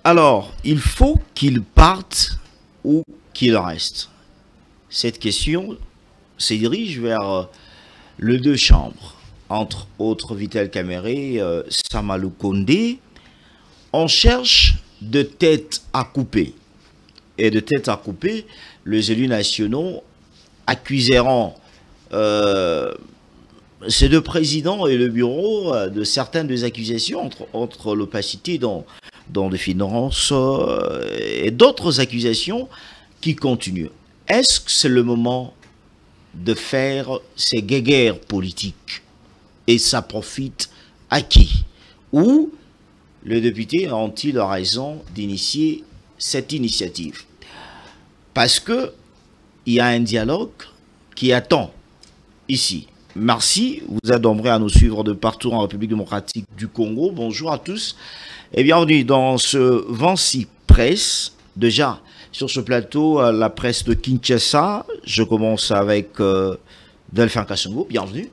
Alors, il faut qu'il parte ou qu'il reste. Cette question se dirige vers le deux chambres, entre autres Vital Kamere, Samalou Kondé. On cherche de tête à couper. Et de tête à couper, les élus nationaux accuseront ces deux présidents et le bureau de certaines des accusations, entre l'opacité dans des finances et d'autres accusations qui continuent. Est-ce que c'est le moment de faire ces guéguerres politiques et ça profite à qui? Ou les députés ont-ils raison d'initier cette initiative? Parce que il y a un dialogue qui attend ici. Merci, vous êtes nombreux à nous suivre de partout en République démocratique du Congo. Bonjour à tous et bienvenue dans ce Vancy Presse. Déjà, sur ce plateau, la presse de Kinshasa. Je commence avec Delphin Kassongo. Bienvenue.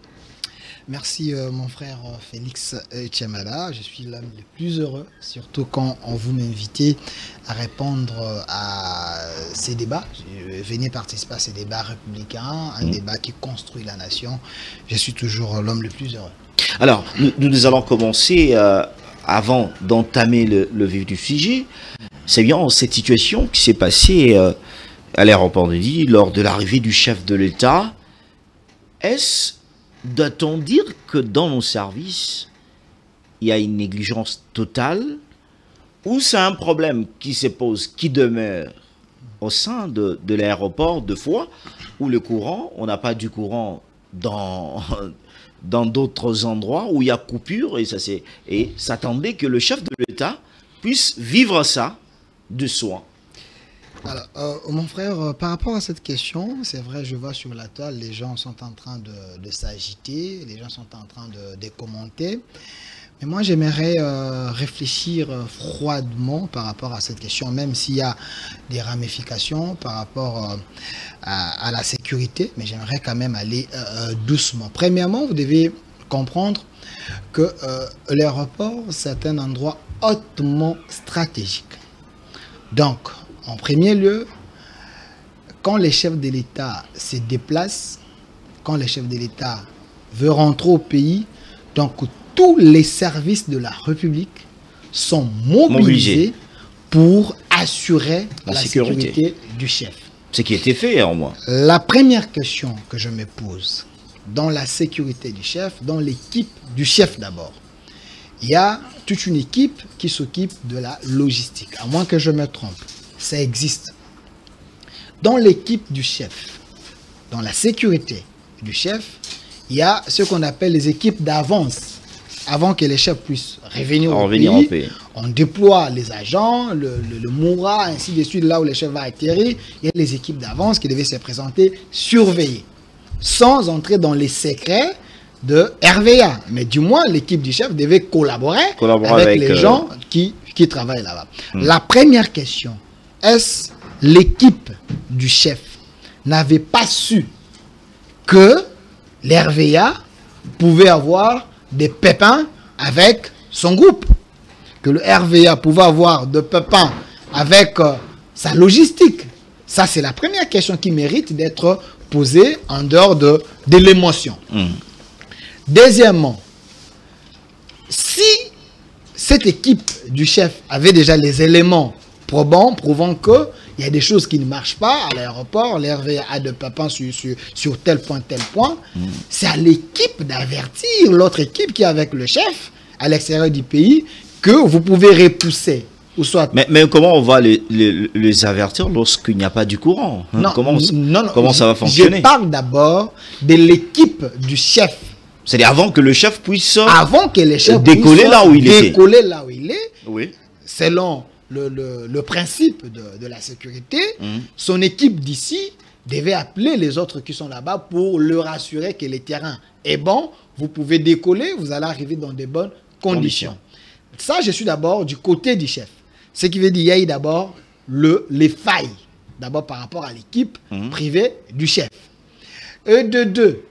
Merci mon frère Félix Tchamala. Je suis l'homme le plus heureux, surtout quand on vous m'invitez à répondre à ces débats. Venez participer à ces débats républicains, un débat qui construit la nation. Je suis toujours l'homme le plus heureux. Alors, nous allons commencer, avant d'entamer le vif du sujet, c'est bien cette situation qui s'est passée à l'aéroport de Lille lors de l'arrivée du chef de l'État. Doit-on dire que dans nos services, il y a une négligence totale ou c'est un problème qui se pose, qui demeure au sein de l'aéroport de fois où le courant, on n'a pas du courant dans d'autres endroits où il y a coupure et s'attendait que le chef de l'État puisse vivre ça de soi. Alors, mon frère, par rapport à cette question, c'est vrai, je vois sur la toile, les gens sont en train de s'agiter, les gens sont en train de commenter. Mais moi, j'aimerais réfléchir froidement par rapport à cette question, même s'il y a des ramifications par rapport à la sécurité, mais j'aimerais quand même aller doucement. Premièrement, vous devez comprendre que l'aéroport, c'est un endroit hautement stratégique. Donc, en premier lieu, quand les chefs de l'État se déplacent, quand les chefs de l'État veulent rentrer au pays, donc tous les services de la République sont mobilisés pour assurer la sécurité du chef. Ce qui a été fait en moi. La première question que je me pose, dans la sécurité du chef, dans l'équipe du chef d'abord, il y a toute une équipe qui s'occupe de la logistique, à moins que je me trompe. Ça existe. Dans l'équipe du chef, dans la sécurité du chef, il y a ce qu'on appelle les équipes d'avance. Avant que les chefs puissent revenir au pays, on déploie les agents, le Moura, ainsi de suite, là où les chefs vont atterrir. Il y a les équipes d'avance qui devaient se présenter, surveiller, sans entrer dans les secrets de RVA. Mais du moins, l'équipe du chef devait collaborer avec les gens qui travaillent là-bas. La première question, est-ce l'équipe du chef n'avait pas su que l'RVA pouvait avoir des pépins avec son groupe, que le RVA pouvait avoir des pépins avec sa logistique? Ça, c'est la première question qui mérite d'être posée en dehors de l'émotion. Deuxièmement, si cette équipe du chef avait déjà les éléments probants, prouvant qu'il y a des choses qui ne marchent pas à l'aéroport, l'RVA a de pépins sur tel point, c'est à l'équipe d'avertir l'autre équipe qui est avec le chef à l'extérieur du pays que vous pouvez repousser. Ou soit... mais comment on va les avertir lorsqu'il n'y a pas du courant, hein? Comment ça va fonctionner? Je parle d'abord de l'équipe du chef. C'est-à-dire avant que le chef puisse décoller là où il est, oui. Selon le principe de la sécurité, son équipe d'ici devait appeler les autres qui sont là-bas pour leur assurer que le terrain est bon, vous pouvez décoller, vous allez arriver dans de bonnes conditions. Ça, je suis d'abord du côté du chef. Ce qui veut dire qu'il y a eu d'abord les failles, d'abord par rapport à l'équipe privée du chef. Et de deux,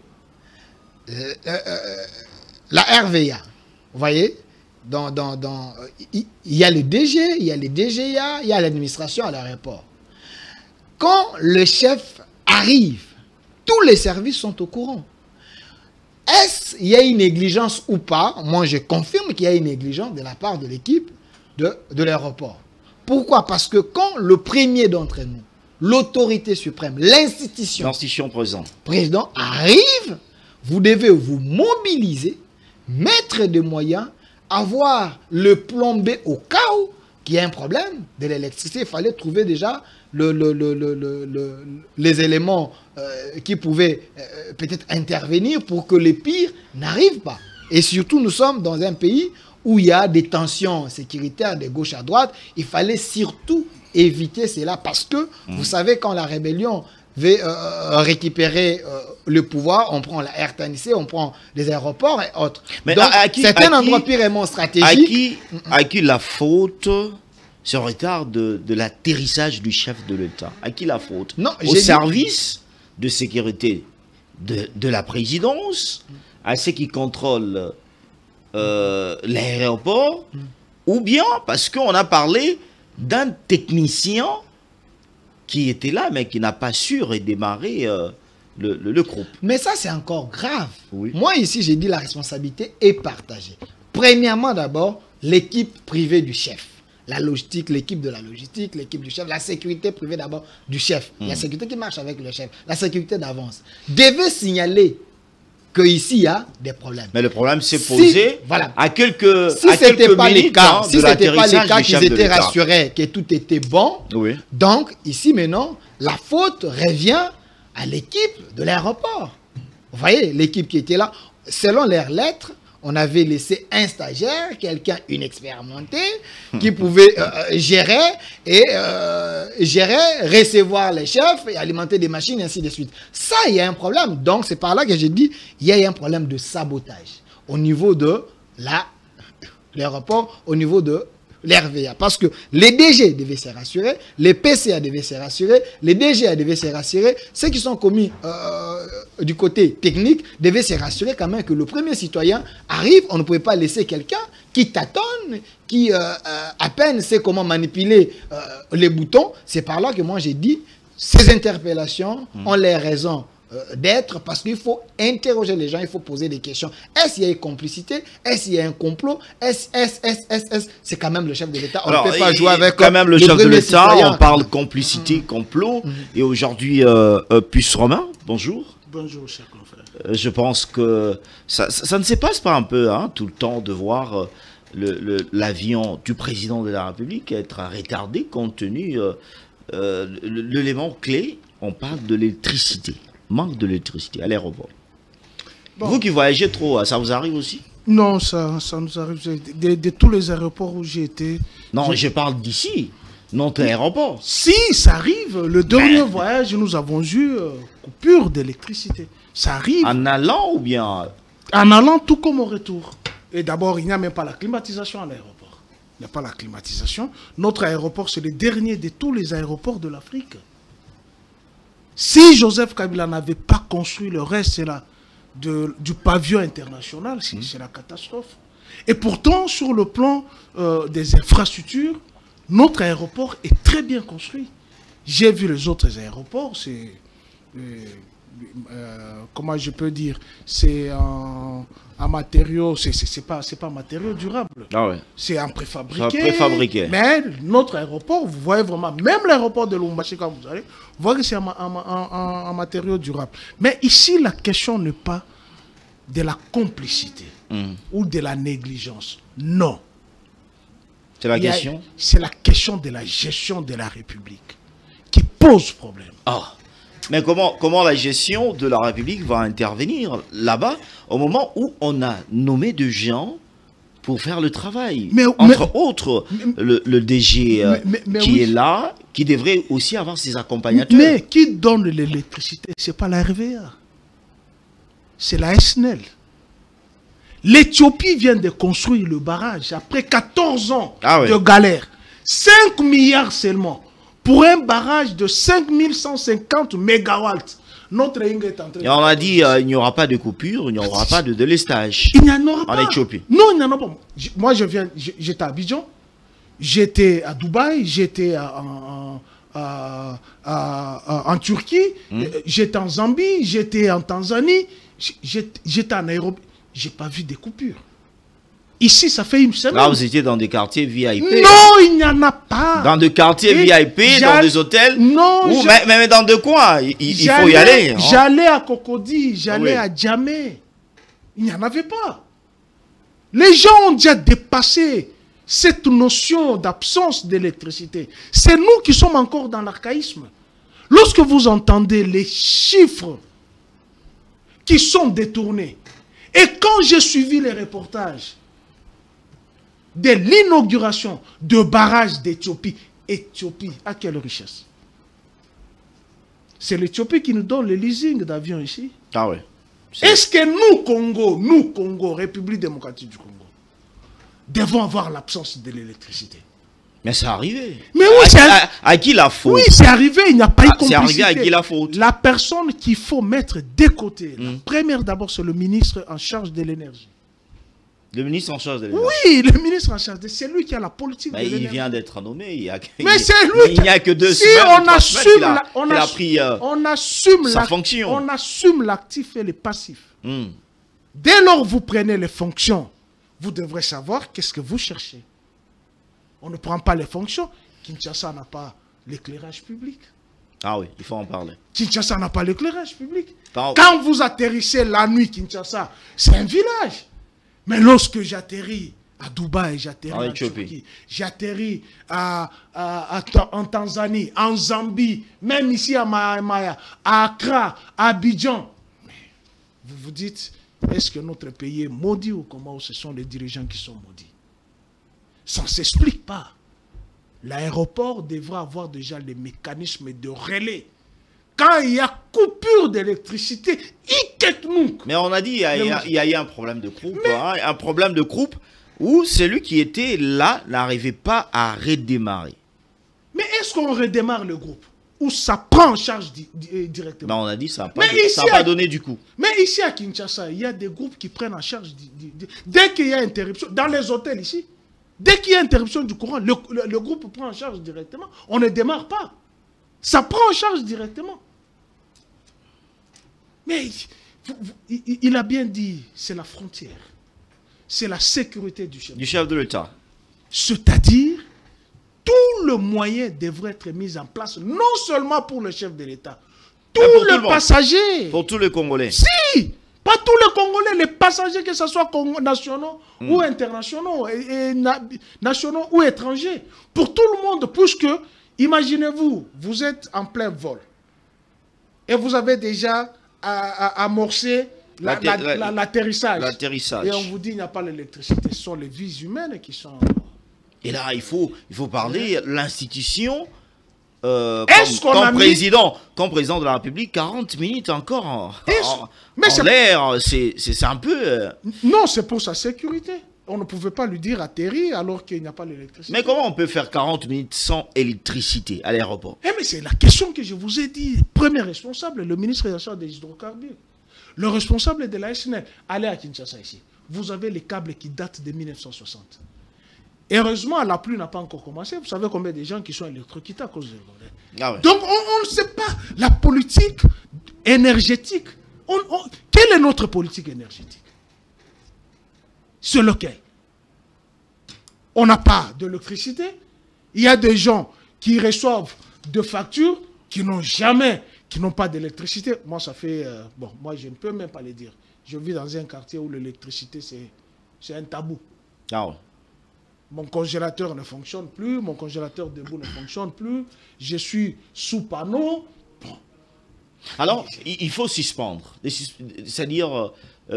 la RVA, vous voyez, il y a le DG, il y a les DGA, il y a l'administration à l'aéroport. Quand le chef arrive, tous les services sont au courant. Est-ce qu'il y a une négligence ou pas? Moi, je confirme qu'il y a une négligence de la part de l'équipe de l'aéroport. Pourquoi? Parce que quand le premier d'entre nous, l'autorité suprême, l'institution président arrive, vous devez vous mobiliser, mettre des moyens, avoir le plan B au cas où il y a un problème de l'électricité. Il fallait trouver déjà les éléments qui pouvaient peut-être intervenir pour que les pires n'arrivent pas. Et surtout, nous sommes dans un pays où il y a des tensions sécuritaires de gauche à droite. Il fallait surtout éviter cela parce que, vous savez, quand la rébellion veut récupérer le pouvoir, on prend la RTNC, on prend les aéroports et autres. Mais donc, c'est un endroit purement stratégique. À qui la faute ce retard de l'atterrissage du chef de l'État? À qui la faute? Non, au service de sécurité de la présidence, à ceux qui contrôlent l'aéroport, ou bien parce qu'on a parlé d'un technicien qui était là, mais qui n'a pas su redémarrer le groupe. Mais ça, c'est encore grave. Oui. Moi, ici, j'ai dit la responsabilité est partagée. Premièrement, d'abord, l'équipe privée du chef. La logistique, l'équipe de la logistique, l'équipe du chef, la sécurité privée d'abord du chef. La sécurité qui marche avec le chef, la sécurité d'avance. Devait signaler qu'ici, il y a des problèmes. Mais le problème s'est posé à quelques si ce n'était pas le cas, si ce n'était pas le cas qu'ils étaient rassurés rassurés que tout était bon, oui. Donc ici maintenant, la faute revient à l'équipe de l'aéroport. Vous voyez, l'équipe qui était là, selon leurs lettres, on avait laissé un stagiaire, quelqu'un inexpérimenté, qui pouvait gérer, recevoir les chefs et alimenter des machines, et ainsi de suite. Ça, il y a un problème. Donc, c'est par là que j'ai dit, il y a un problème de sabotage au niveau de l'aéroport, au niveau de l'RVA. Parce que les DG devaient se rassurer, les PCA devaient se rassurer, les DGA devaient se rassurer, ceux qui sont commis du côté technique devaient se rassurer quand même que le premier citoyen arrive. On ne pouvait pas laisser quelqu'un qui tâtonne, qui à peine sait comment manipuler les boutons. C'est par là que moi j'ai dit, ces interpellations ont les raisons d'être, parce qu'il faut interroger les gens, il faut poser des questions. Est-ce qu'il y a une complicité? Est-ce qu'il y a un complot? C'est quand même le chef de l'État. On ne peut pas jouer avec quand même le chef de l'État. On parle complicité, complot. Et aujourd'hui, Puce Romain, bonjour. Bonjour, cher confrère. Je pense que ça ne se passe pas un peu tout le temps de voir l'avion du président de la République être retardé compte tenu l'élément clé, on parle de l'électricité. Manque de l'électricité à l'aéroport. Bon. Vous qui voyagez trop, ça vous arrive aussi? Non, ça nous arrive. De tous les aéroports où j'ai été... Non, je parle d'ici, notre aéroport. Si, ça arrive. Le dernier voyage, nous avons eu coupure d'électricité. Ça arrive. En allant ou bien? En allant, tout comme au retour. Et d'abord, il n'y a même pas la climatisation à l'aéroport. Il n'y a pas la climatisation. Notre aéroport, c'est le dernier de tous les aéroports de l'Afrique. Si Joseph Kabila n'avait pas construit le reste du pavillon international, c'est la catastrophe. Et pourtant, sur le plan des infrastructures, notre aéroport est très bien construit. J'ai vu les autres aéroports, c'est... comment je peux dire, c'est un matériau, c'est pas matériau durable. Ah ouais. C'est un préfabriqué. C'est un préfabriqué. Mais notre aéroport, vous voyez vraiment, même l'aéroport de Lubumbashi, quand vous allez, vous voyez que c'est un matériau durable. Mais ici, la question n'est pas de la complicité ou de la négligence. Non. C'est la question? C'est la question de la gestion de la République qui pose problème. Ah. Mais comment la gestion de la République va intervenir là-bas au moment où on a nommé des gens pour faire le travail? Entre autres, le DG qui est là, qui devrait aussi avoir ses accompagnateurs. Mais qui donne l'électricité? Ce n'est pas la RVA. C'est la SNEL. L'Éthiopie vient de construire le barrage après 14 ans de galère. 5 milliards seulement. Pour un barrage de 5150 mégawatts, notre Ingue est en train Et on a dit il n'y aura pas de coupure, il n'y aura pas de délestage il n'y en aura pas. en Éthiopie. Non, il n'y en a pas. Moi, j'étais à Abidjan, j'étais à Dubaï, j'étais en Turquie, j'étais en Zambie, j'étais en Tanzanie, j'étais en Nairobi. Je n'ai pas vu des coupures. Ici, ça fait une semaine. Là, vous étiez dans des quartiers VIP. Non, il n'y en a pas. Dans des quartiers VIP, dans des hôtels. Non, mais dans de quoi il faut y aller. Hein. J'allais à Cocody, j'allais à Djamé. Il n'y en avait pas. Les gens ont déjà dépassé cette notion d'absence d'électricité. C'est nous qui sommes encore dans l'archaïsme. Lorsque vous entendez les chiffres qui sont détournés, et quand j'ai suivi les reportages de l'inauguration de barrages d'Éthiopie, Éthiopie, à quelle richesse? C'est l'Éthiopie qui nous donne le leasing d'avions ici. Ah oui. Est-ce que nous, Congo, République démocratique du Congo, devons avoir l'absence de l'électricité? Mais c'est arrivé. Mais oui, à qui la faute? Oui, c'est arrivé, il n'y a pas eu complicité. C'est arrivé, à qui la faute? La personne qu'il faut mettre de côté, la première d'abord, c'est le ministre en charge de l'énergie. Le ministre en charge de l'énergie. Oui, le ministre en charge, c'est lui qui a la politique de l'énergie. Il vient d'être nommé. Mais c'est lui il n'y a que 2 si semaines, on assume qu'il a pris sa fonction. On assume l'actif et le passif. Dès lors que vous prenez les fonctions, vous devrez savoir qu'est-ce que vous cherchez. On ne prend pas les fonctions. Kinshasa n'a pas l'éclairage public. Ah oui, il faut en parler. Kinshasa n'a pas l'éclairage public. Quand vous atterrissez la nuit, Kinshasa, c'est un village. Mais lorsque j'atterris à Dubaï, j'atterris en Turquie, j'atterris en Tanzanie, en Zambie, même ici à Maya, à Accra, à Abidjan, vous vous dites, est-ce que notre pays est maudit ou comment ce sont les dirigeants qui sont maudits? Ça ne s'explique pas. L'aéroport devra avoir déjà les mécanismes de relais. Quand il y a coupure d'électricité, mais on a dit il y a eu un problème de groupe. Un problème de groupe où celui qui était là n'arrivait pas à redémarrer. Mais est-ce qu'on redémarre le groupe? Ou ça prend en charge directement? Ben on a dit ça n'a pas donné du coup. Mais ici à Kinshasa, il y a des groupes qui prennent en charge. Dès qu'il y a interruption, dans les hôtels ici, dès qu'il y a interruption du courant, le groupe prend en charge directement. On ne démarre pas. Ça prend en charge directement. Mais il a bien dit, c'est la frontière. C'est la sécurité du chef de l'État. C'est-à-dire, tout le moyen devrait être mis en place, non seulement pour le chef de l'État, tous les passagers. Pour tous les Congolais. Si, pas tous les Congolais, les passagers, que ce soit nationaux ou internationaux, nationaux ou étrangers. Pour tout le monde, puisque, imaginez-vous, vous êtes en plein vol. Et vous avez déjà amorcé l'atterrissage. Et on vous dit qu'il n'y a pas l'électricité. Ce sont les vies humaines qui sont... Et là, il faut parler l'institution comme président de la République, 40 minutes encore en l'air, c'est un peu... Non, c'est pour sa sécurité. On ne pouvait pas lui dire atterrir alors qu'il n'y a pas l'électricité. Mais comment on peut faire 40 minutes sans électricité à l'aéroport? Mais c'est la question que je vous ai dit. Premier responsable, le ministre des hydrocarbures. Le responsable de la SNEL, allez à Kinshasa ici. Vous avez les câbles qui datent de 1960. Heureusement, la pluie n'a pas encore commencé. Vous savez combien de gens qui sont électrocutés à cause de ouais. Donc, on ne sait pas. La politique énergétique. Quelle est notre politique énergétique? C'est lequel? On n'a pas d'électricité. Il y a des gens qui reçoivent des factures qui n'ont pas d'électricité. Moi, ça fait... moi, je ne peux même pas le dire. Je vis dans un quartier où l'électricité, c'est un tabou. Ah ouais. Mon congélateur ne fonctionne plus, mon congélateur debout ne fonctionne plus, je suis sous panneau. Bon. Alors, il faut suspendre, c'est-à-dire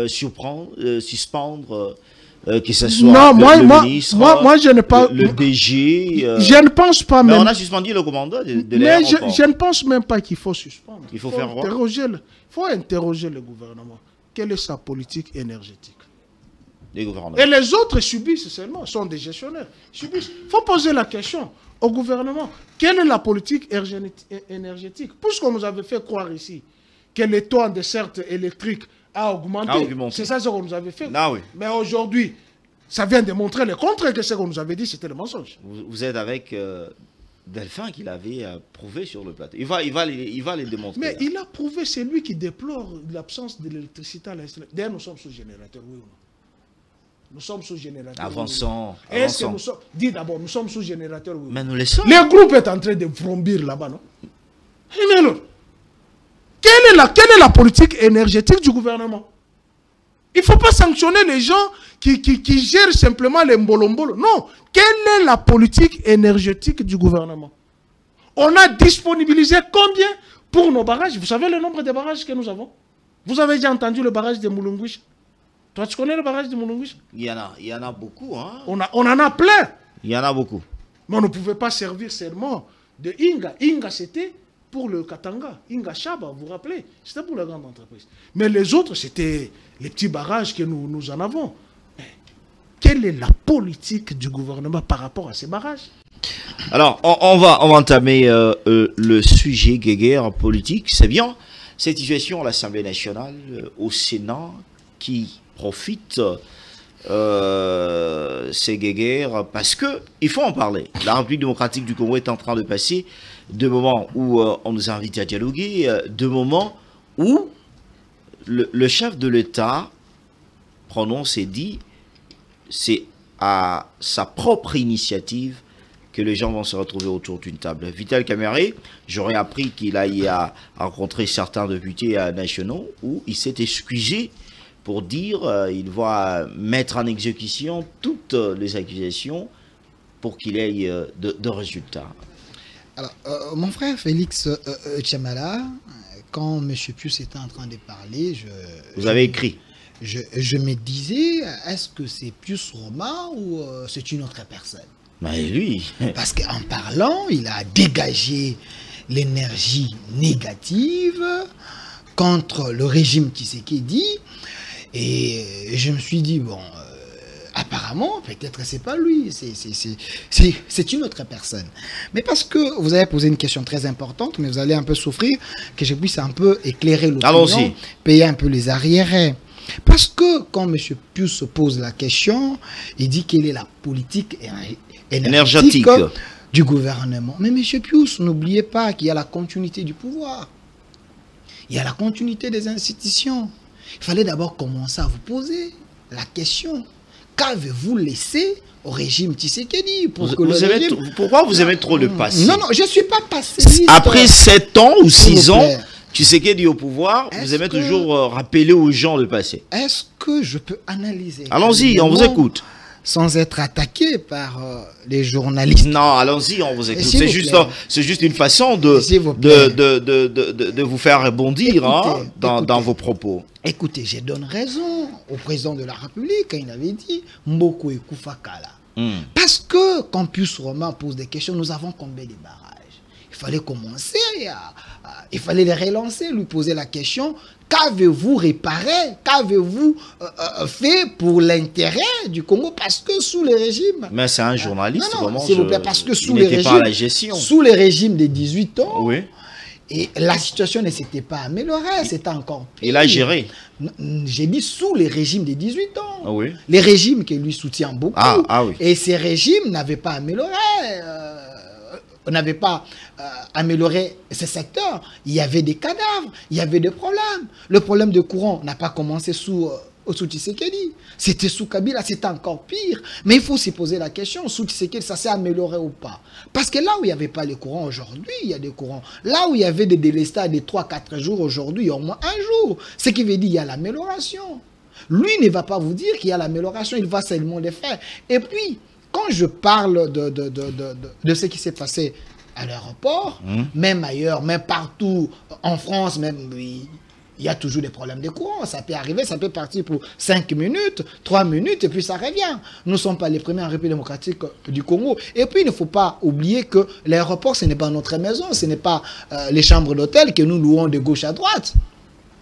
suspendre, que ce soit le ministre, moi, je n'ai pas... le DG... je ne pense pas même... on a suspendu le commandant de mais l'aéroport. Je ne pense même pas qu'il faut suspendre. Il faut faire quoi? Il faut interroger le gouvernement. Quelle est sa politique énergétique? Et les autres subissent seulement, sont des gestionnaires. Il faut poser la question au gouvernement. Quelle est la politique énergétique? Puisqu'on nous avait fait croire ici que le taux en desserte électrique a augmenté. C'est ça ce qu'on nous avait fait. Ah, oui. Mais aujourd'hui, ça vient de montrer le contraire que ce qu'on nous avait dit, c'était le mensonge. Vous êtes avec Delphin qui l'avait prouvé sur le plateau. Il va les démontrer. Mais là. il a prouvé, c'est lui qui déplore l'absence de l'électricité à l'installation. D'ailleurs, nous sommes sous générateur, oui ou non? Nous sommes sous générateur. Avançons. Oui. Est-ce que nous sommes... Dis d'abord, nous sommes sous générateur, oui. Mais nous les sommes. Le groupe est en train de vrombir là-bas, non? Mais alors, quelle est la politique énergétique du gouvernement? Il ne faut pas sanctionner les gens qui gèrent simplement les mbolombolo. Non. Quelle est la politique énergétique du gouvernement? On a disponibilisé combien pour nos barrages? Vous savez le nombre de barrages que nous avons? Vous avez déjà entendu le barrage de Moulunguish? Toi, tu connais le barrage de Moulunguish? Il y en a beaucoup. Hein? On en a plein. Il y en a beaucoup. Mais on ne pouvait pas servir seulement de Inga. Inga, c'était pour le Katanga. Inga Chaba, vous vous rappelez? C'était pour les grandes entreprises. Mais les autres, c'était les petits barrages que nous en avons. Mais quelle est la politique du gouvernement par rapport à ces barrages? Alors, on va entamer le sujet guéguerre politique. C'est bien cette situation à l'Assemblée nationale, au Sénat, qui profite ces guéguerres parce que il faut en parler. La République démocratique du Congo est en train de passer de moments où on nous invite à dialoguer, de moments où le chef de l'État prononce et dit c'est à sa propre initiative que les gens vont se retrouver autour d'une table. Vital Kamerhe, j'aurais appris qu'il a rencontré certains députés nationaux où il s'est excusé pour dire il va mettre en exécution toutes les accusations pour qu'il ait de résultats. Alors, mon frère Félix Tchamala, quand M. Pius était en train de parler, vous avez écrit. Je me disais, est-ce que c'est Pius Romain ou c'est une autre personne? Mais lui. Parce qu'en parlant, il a dégagé l'énergie négative contre le régime Tshisekedi. Et je me suis dit, bon, apparemment, peut-être que c'est pas lui, c'est une autre personne. Mais parce que vous avez posé une question très importante, mais vous allez un peu souffrir, que je puisse un peu éclairer l'opinion, payer un peu les arriérés. Parce que quand M. Pius se pose la question, il dit quelle est la politique énergétique du gouvernement. Mais M. Pius, n'oubliez pas qu'il y a la continuité du pouvoir. Il y a la continuité des institutions. Il fallait d'abord commencer à vous poser la question. Qu'avez-vous laissé au régime Tshisekedi Pourquoi vous aimez trop le passé? Non, je ne suis pas passé. Après 7 ans ou 6 ans, Tshisekedi au pouvoir, vous aimez toujours rappeler aux gens le passé. Est-ce que je peux analyser? Allons-y, on vous écoute. Sans être attaqué par les journalistes. Non, allons-y, on vous écoute. C'est juste une façon de vous faire rebondir dans vos propos. Écoutez, je donne raison au président de la République quand il avait dit Mboko et Koufakala. Parce que quand Pius Romain pose des questions, nous avons combien de barrages? Il fallait commencer, il fallait les relancer, lui poser la question. Qu'avez-vous réparé? Qu'avez-vous fait pour l'intérêt du Congo? Parce que sous les régimes... Mais c'est un journaliste, non, s'il vous plaît, parce que sous sous les régimes des 18 ans, oui. Et la situation ne s'était pas améliorée, c'était encore pire. Il a géré. J'ai dit sous les régimes des 18 ans. Ah oui. Les régimes qui lui soutiennent beaucoup. Oui. Et ces régimes n'avaient pas amélioré... on n'avait pas amélioré ce secteur. Il y avait des cadavres, il y avait des problèmes. Le problème de courant n'a pas commencé sous Tshisekedi. C'était sous Kabila, c'était encore pire. Mais il faut se poser la question, sous Tshisekedi, ça s'est amélioré ou pas? Parce que là où il n'y avait pas les courants, aujourd'hui, il y a des courants. Là où il y avait des délestats de 3-4 jours, aujourd'hui, il y a au moins un jour. Ce qui veut dire qu'il y a l'amélioration. Lui ne va pas vous dire qu'il y a l'amélioration, il va seulement les faire. Et puis, quand je parle de ce qui s'est passé à l'aéroport, même ailleurs, même partout, en France, même, il y a toujours des problèmes de courant. Ça peut arriver, ça peut partir pour 5 minutes, 3 minutes, et puis ça revient. Nous ne sommes pas les premiers en République démocratique du Congo. Et puis, il ne faut pas oublier que l'aéroport, ce n'est pas notre maison, ce n'est pas les chambres d'hôtel que nous louons de gauche à droite.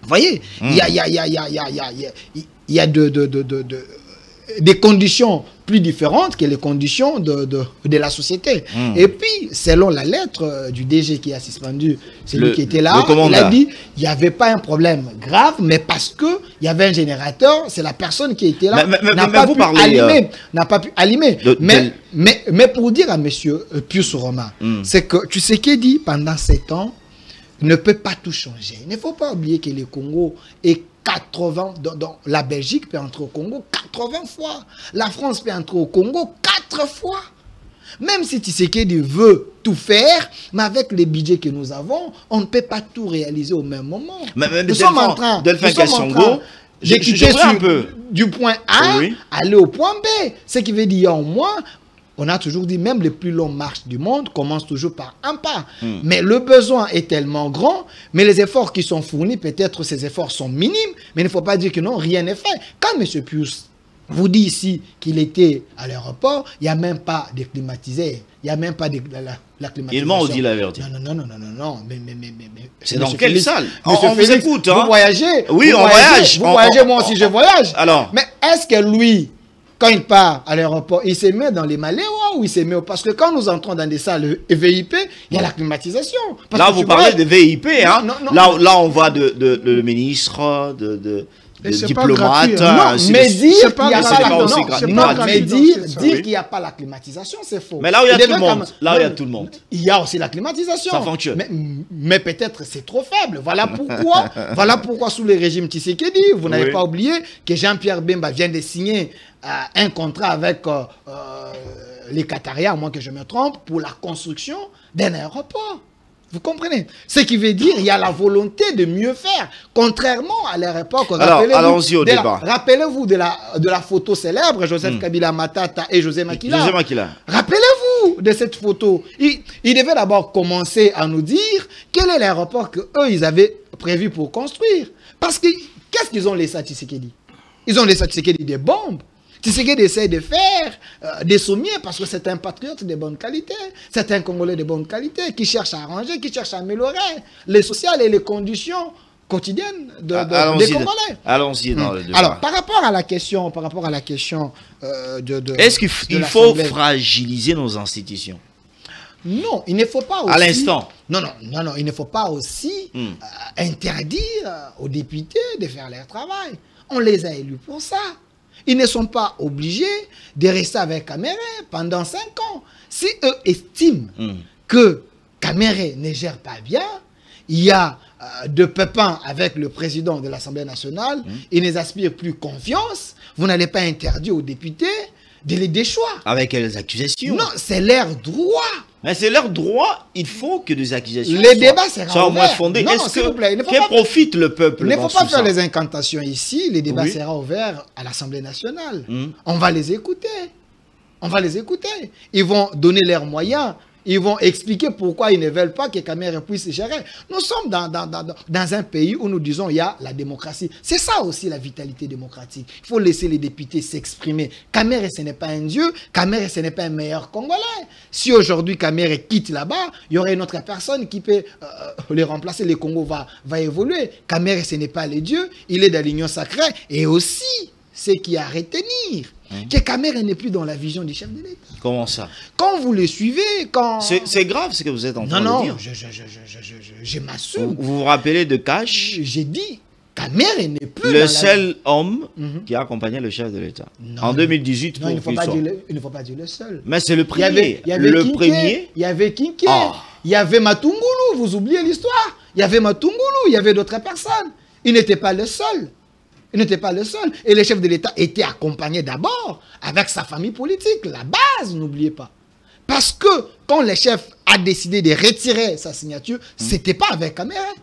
Vous voyez, il y a des conditions plus différentes que les conditions de la société. Et puis, selon la lettre du DG qui a suspendu celui qui était là, il a dit il n'y avait pas un problème grave, mais parce qu'il y avait un générateur, c'est la personne qui était là n'a pas pu allumer. Mais pour dire à M. Pius Romain, c'est que tu sais qu'il dit pendant 7 ans, ne peut pas tout changer. Il ne faut pas oublier que le Congo est 80, donc la Belgique peut entrer au Congo 80 fois. La France peut entrer au Congo 4 fois. Même si Tshisekedi veut tout faire, mais avec les budgets que nous avons, on ne peut pas tout réaliser au même moment. Nous sommes en train d'équiper du point A, aller au point B. Ce qui veut dire au moins, on a toujours dit, même les plus longues marches du monde commencent toujours par un pas. Mais le besoin est tellement grand, mais les efforts qui sont fournis, peut-être ces efforts sont minimes, mais il ne faut pas dire que non, rien n'est fait. Quand M. Pius vous dit ici qu'il était à l'aéroport, il n'y a même pas de climatiseur, il n'y a même pas de la climatisation. Il m'a dit la vérité. Non. Mais c'est dans quelle salle? On vous écoute, hein? Vous voyagez? Oui, on voyage. Vous voyagez, moi aussi je voyage. Alors. Mais est-ce que lui, quand il part à l'aéroport, il se met dans les maléois ou il se met... Parce que quand nous entrons dans des salles VIP, il y a la climatisation. Là, vous parlez de VIP, hein? Là, on voit le ministre, de diplomates. Non, mais dire qu'il n'y a pas la climatisation, c'est faux. Mais là où il y a tout le monde, il y a tout le monde. Il y a aussi la climatisation. Ça fonctionne. Mais peut-être c'est trop faible. Voilà pourquoi sous le régime Tshisekedi, vous n'avez pas oublié que Jean-Pierre Bemba vient de signer un contrat avec les Qatariens, à moins que je me trompe, pour la construction d'un aéroport. Vous comprenez? Ce qui veut dire qu'il y a la volonté de mieux faire, contrairement à l'aéroport. Allons-y au débat. Rappelez-vous de la photo célèbre, Joseph Kabila Matata et José Makila. Rappelez-vous de cette photo. Il devait d'abord commencer à nous dire quel est l'aéroport qu'eux, ils avaient prévu pour construire. Parce que, qu'est-ce qu'ils ont laissé à Tshisekedi? Ils ont laissé à Tshisekedi des bombes. Tshisekedi essaie de faire des sommiers parce que c'est un patriote de bonne qualité. C'est un Congolais de bonne qualité qui cherche à arranger, qui cherche à améliorer les sociales et les conditions quotidiennes des Congolais. Allons-y dans le débat. Alors, par rapport à la question est-ce qu'il faut fragiliser nos institutions? Non, il ne faut pas aussi... À l'instant. Non, il ne faut pas aussi interdire aux députés de faire leur travail. On les a élus pour ça. Ils ne sont pas obligés de rester avec Kamere pendant 5 ans. Si eux estiment que Kamere ne gère pas bien, il y a de pépins avec le président de l'Assemblée nationale, ils ne aspirent plus confiance, vous n'allez pas interdire aux députés de les déchoir. Avec les accusations. Non, c'est leur droit. Mais c'est leur droit, il faut que des accusations soient au moins fondées. Que profite le peuple? Il ne faut pas faire les incantations ici, les débats seront ouverts à l'Assemblée nationale. On va les écouter. Ils vont donner leurs moyens. Ils vont expliquer pourquoi ils ne veulent pas que Kamere puisse gérer. Nous sommes dans un pays où nous disons il y a la démocratie. C'est ça aussi la vitalité démocratique. Il faut laisser les députés s'exprimer. Kamere, ce n'est pas un dieu. Kamere, ce n'est pas un meilleur Congolais. Si aujourd'hui Kamere quitte là-bas, il y aurait une autre personne qui peut les remplacer. Le Congo va évoluer. Kamere, ce n'est pas le dieu. Il est dans l'union sacrée. Et aussi, ce qui a à retenir, que Kamere n'est plus dans la vision du chef de l'État. Comment ça? Quand vous le suivez, quand... C'est grave ce que vous êtes en train de dire. Non, je m'assume. Vous vous rappelez de Cash? J'ai dit, Kamere n'est plus le seul homme qui a accompagné le chef de l'État. En 2018, non, il ne faut pas dire le seul. Mais c'est le premier. Il y avait Kinké, il y avait Matungulu, vous oubliez l'histoire. Il y avait Matungulu, il y avait d'autres personnes. Il n'était pas le seul. Et le chef de l'État était accompagné d'abord avec sa famille politique. La base, n'oubliez pas. Parce que quand le chef a décidé de retirer sa signature, ce n'était pas avec Kamere.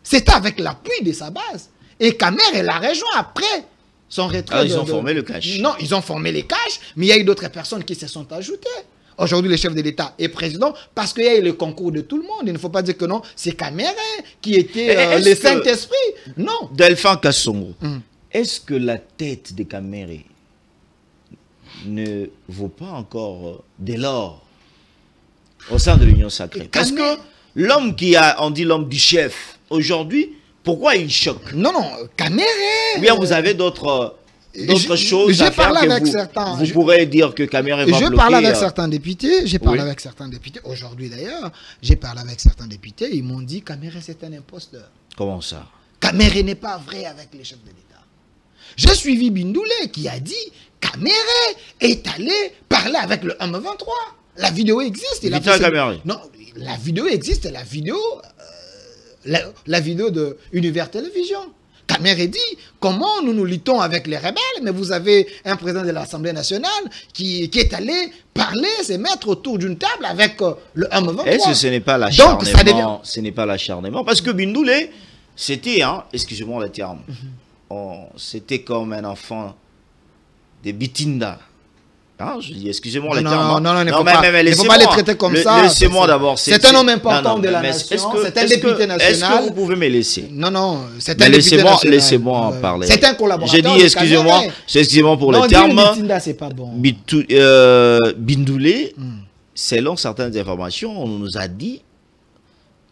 C'était avec l'appui de sa base. Et Kamere l'a rejoint après son retrait. Ils ont formé le cash. Non, ils ont formé les cash, mais il y a eu d'autres personnes qui se sont ajoutées. Aujourd'hui, le chef de l'État est président parce qu'il y a eu le concours de tout le monde. Il ne faut pas dire que non, c'est Kamere qui était le Saint-Esprit. Non. Delphin Kassongo, est-ce que la tête de Kamere ne vaut pas encore de l'or au sein de l'Union sacrée? Parce que l'homme on dit l'homme du chef, aujourd'hui, pourquoi il choque? Non, Kamere. Ou bien vous avez d'autres d'autres choses j'ai à faire parlé que avec vous, certains. vous pourrez dire que Caméré va Je bloquer. parle avec certains députés, j'ai parlé Oui. avec certains députés, aujourd'hui d'ailleurs, j'ai parlé avec certains députés, ils m'ont dit Caméré c'est un imposteur. Comment ça? Caméré n'est pas vrai avec les chefs de l'État. J'ai suivi Bindoulé qui a dit Caméré est allé parler avec le M23. La vidéo existe. Vital Caméré. Non, la vidéo existe, la vidéo, la vidéo de Univers Télévision. Caméré dit comment nous nous luttons avec les rebelles, mais vous avez un président de l'Assemblée nationale qui est allé parler, se mettre autour d'une table avec le M23. Est-ce que ce n'est pas Donc, ça devient... l'acharnement? Ce n'est pas l'acharnement. Parce que Bindoulé, c'était, hein, excusez-moi le terme, c'était comme un enfant de Bitinda. Hein, je dis, excusez-moi le terme. Non, il ne faut pas les traiter comme ça. Laissez-moi d'abord. C'est un homme important de la nation. C'est un député national. Est-ce que vous pouvez me laisser? Non, c'est un député national. Laissez-moi parler. C'est un collaborateur. J'ai dit, excusez-moi pour le terme. Bitinda, c'est pas bon. Bindoulé, selon certaines informations, on nous a dit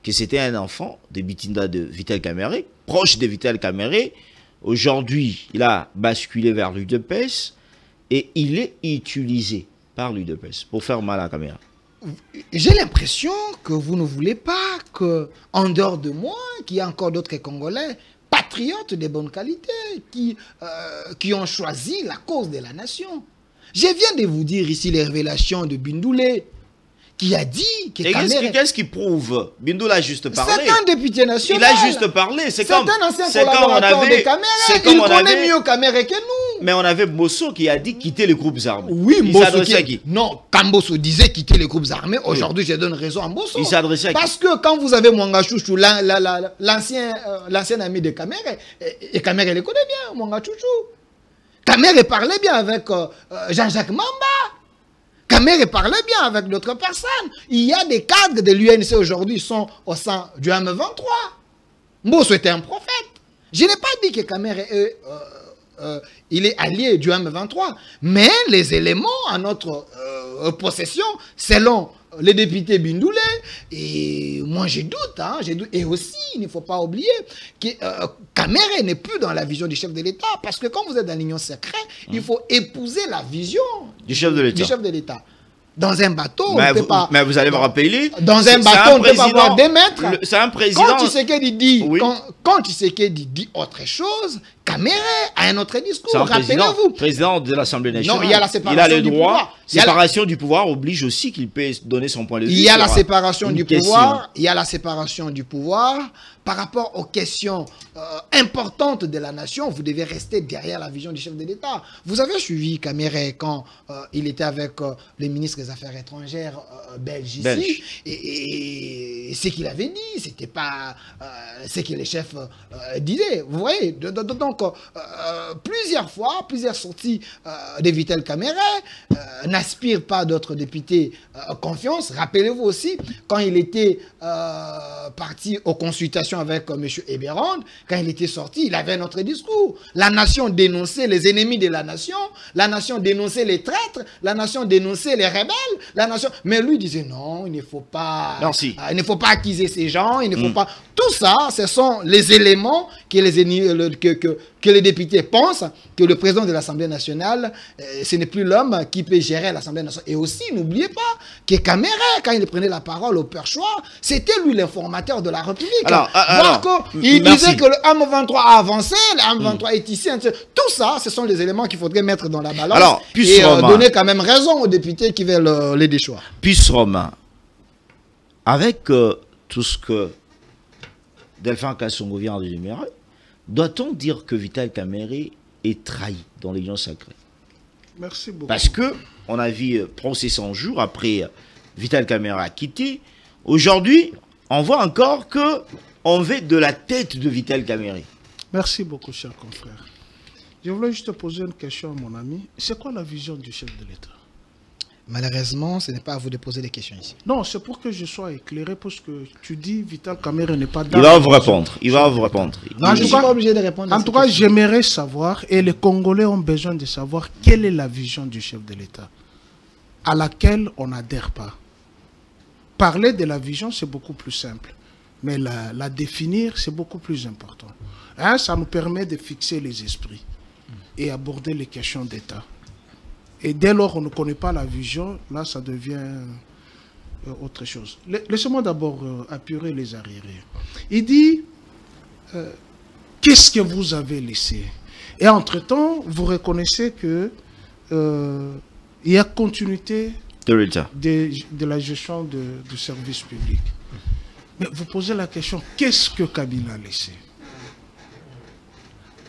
que c'était un enfant de Bitinda de Vital Caméré, proche de Vital Caméré. Aujourd'hui, il a basculé vers l'UDPS. Et il est utilisé par l'UDPS pour faire mal à la caméra. J'ai l'impression que vous ne voulez pas que, en dehors de moi, qu'il y ait encore d'autres Congolais patriotes de bonne qualité qui ont choisi la cause de la nation. Je viens de vous dire ici les révélations de Bindoulé, qui a dit que qu'est-ce qui prouve? Bindoulé a juste parlé. C'est un député national. Il a juste parlé. C'est comme un ancien collaborateur de Caméré. Il connaît mieux Caméré que nous. Mais on avait Bosso qui a dit quitter les groupes armés. Oui, il s'adressait à qui? Non, quand Bosso disait quitter les groupes armés, aujourd'hui je donne raison à Bosso. Il s'adressait à qui? Parce que quand vous avez Mwanga Chouchou, l'ancien ami de Caméré, et Caméré le connaît bien, Mwanga Chouchou. Caméré parlait bien avec Jean-Jacques Mamba. Caméré parlait bien avec d'autres personnes. Il y a des cadres de l'UNC aujourd'hui qui sont au sein du M23. Mbosso était un prophète. Je n'ai pas dit que Caméré il est allié du M23. Mais les éléments à notre possession, selon les députés Bindoulé, et moi j'ai doute, et aussi il ne faut pas oublier que Caméré n'est plus dans la vision du chef de l'État, parce que quand vous êtes dans l'union secrète, il faut épouser la vision du chef de l'État. Dans un bateau, on mais ne peut pas... Mais vous allez me rappeler... Dans un bateau, on ne peut pas avoir des maîtres. C'est un président... Quand Tshisekedi dit, oui. quand Tshisekedi dit autre chose, Caméré a un autre discours. Rappelez-vous. Président de l'Assemblée nationale. Non, il y a la séparation il a le du droit. pouvoir. Séparation du pouvoir oblige aussi qu'il peut donner son point de vue. Il y a la séparation du pouvoir. Il y a la séparation du pouvoir. Par rapport aux questions importantes de la nation, vous devez rester derrière la vision du chef de l'État. Vous avez suivi Caméré quand il était avec le ministre des Affaires étrangères belge ici. Et ce qu'il avait dit, c'était pas ce que les chefs disaient. Vous voyez, donc plusieurs sorties de Vital Caméré n'aspirent pas d'autres députés confiance. Rappelez-vous aussi, quand il était parti aux consultations avec M. Eberron, quand il était sorti, il avait un autre discours. La nation dénonçait les ennemis de la nation dénonçait les traîtres, la nation dénonçait les rebelles, la nation... Mais lui disait non, il ne faut pas... il ne faut pas accuser ces gens, il ne faut pas... Tout ça, ce sont les éléments que les députés pensent que le président de l'Assemblée nationale, ce n'est plus l'homme qui peut gérer l'Assemblée nationale. Et aussi, n'oubliez pas que Caméré, quand il prenait la parole au perchoir, c'était lui l'informateur de la République. Il disait que le M23 a avancé, le M23 est ici. Tout ça, ce sont les éléments qu'il faudrait mettre dans la balance et donner quand même raison aux députés qui veulent les déchoir. Puisse Romain, avec tout ce que Delphin Kassongo vient de énumérer, doit-on dire que Vital Caméré est trahi dans l'union sacrée? Merci beaucoup. Parce que on a vu procès 100 jours après Vital Caméré a quitté. Aujourd'hui, on voit encore que on veut de la tête de Vital Caméré. Merci beaucoup, cher confrère. Je voulais juste te poser une question, mon ami. C'est quoi la vision du chef de l'État? Malheureusement, ce n'est pas à vous de poser des questions ici. Non, c'est pour que je sois éclairé, parce que tu dis Vital Caméré n'est pas dans... Il va vous répondre. Il va vous répondre. Non, je ne suis pas obligé de répondre. En tout cas, j'aimerais savoir, et les Congolais ont besoin de savoir, quelle est la vision du chef de l'État à laquelle on n'adhère pas. Parler de la vision, c'est beaucoup plus simple. Mais la définir, c'est beaucoup plus important. Hein, ça nous permet de fixer les esprits. et aborder les questions d'État. Et dès lors on ne connaît pas la vision, là ça devient autre chose. Laissez-moi d'abord apurer les arriérés. Il dit, qu'est-ce que vous avez laissé? Et entre-temps, vous reconnaissez que il y a continuité de la gestion du service public. Mais vous posez la question, qu'est-ce que Kabila a laissé?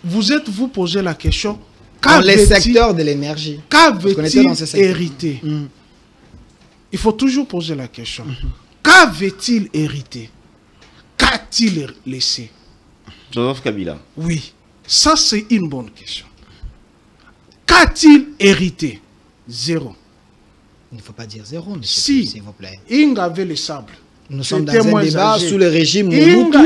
Vous posez la question, dans les secteurs de l'énergie. Qu'avait-il hérité? Il faut toujours poser la question. Qu'avait-il hérité? Qu'a-t-il laissé? Joseph Kabila. Oui, ça c'est une bonne question. Qu'a-t-il hérité? Zéro. Il ne faut pas dire zéro, monsieur, s'il vous plaît. Ing avait le sable. Nous sommes dans un débat sous le régime Mobutu.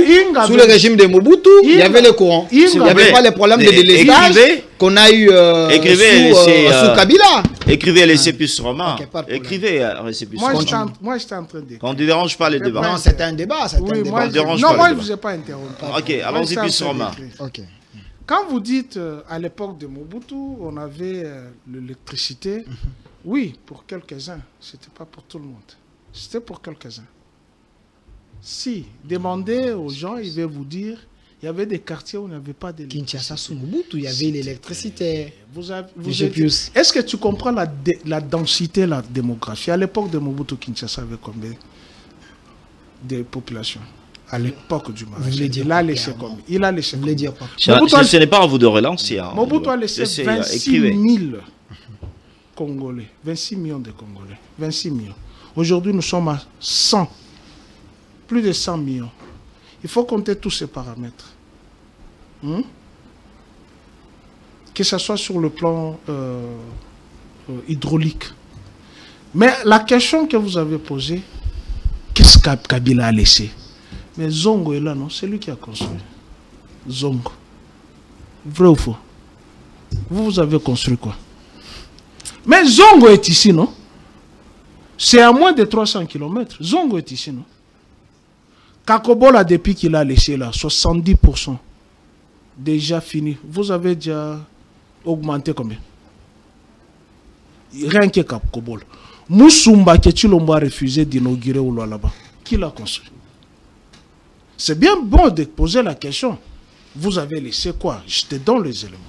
Sous le régime de Mobutu, il y avait le courant. Il n'y avait pas les problèmes de délestage qu'on a eu sous Kabila. Écrivez laissez plus roman. Écrivez laissez plus roman. Moi, j'étais en train de... Quand on ne dérange pas les débats. Non, c'était un débat. Oui, moi, je ne vous ai pas interrompu. Ok, allons-y plus roman. Quand vous dites, à l'époque de Mobutu, on avait l'électricité, oui, pour quelques-uns. Ce n'était pas pour tout le monde. C'était pour quelques-uns. Si, demandez aux gens, ils vont vous dire, il y avait des quartiers où il n'y avait pas d'électricité. Kinshasa, sous Mobutu, il y avait l'électricité. Est-ce que tu comprends la densité, la démographie? À l'époque de Mobutu, Kinshasa avait combien de population? À l'époque du Mali. Il a laissé combien? Il a laissé combien? Ce n'est pas à vous de relancer. Mobutu a laissé 26 000 Congolais. 26 millions de Congolais. 26 millions. Aujourd'hui, nous sommes à 100. Plus de 100 millions. Il faut compter tous ces paramètres. Que ce soit sur le plan hydraulique. Mais la question que vous avez posée, qu'est-ce que Kabila a laissé? Mais Zongo est là, non? C'est lui qui a construit. Zongo. Vrai ou faux? Vous avez construit quoi? Mais Zongo est ici, non? C'est à moins de 300 km. Zongo est ici, non? Kakobola, depuis qu'il a laissé là, 70% déjà fini. Vous avez déjà augmenté combien? Rien que Kakobola. Moussumba, que Chilombo a refusé d'inaugurer ou là-bas. Qui l'a construit? C'est bien bon de poser la question. Vous avez laissé quoi? Je te donne les éléments.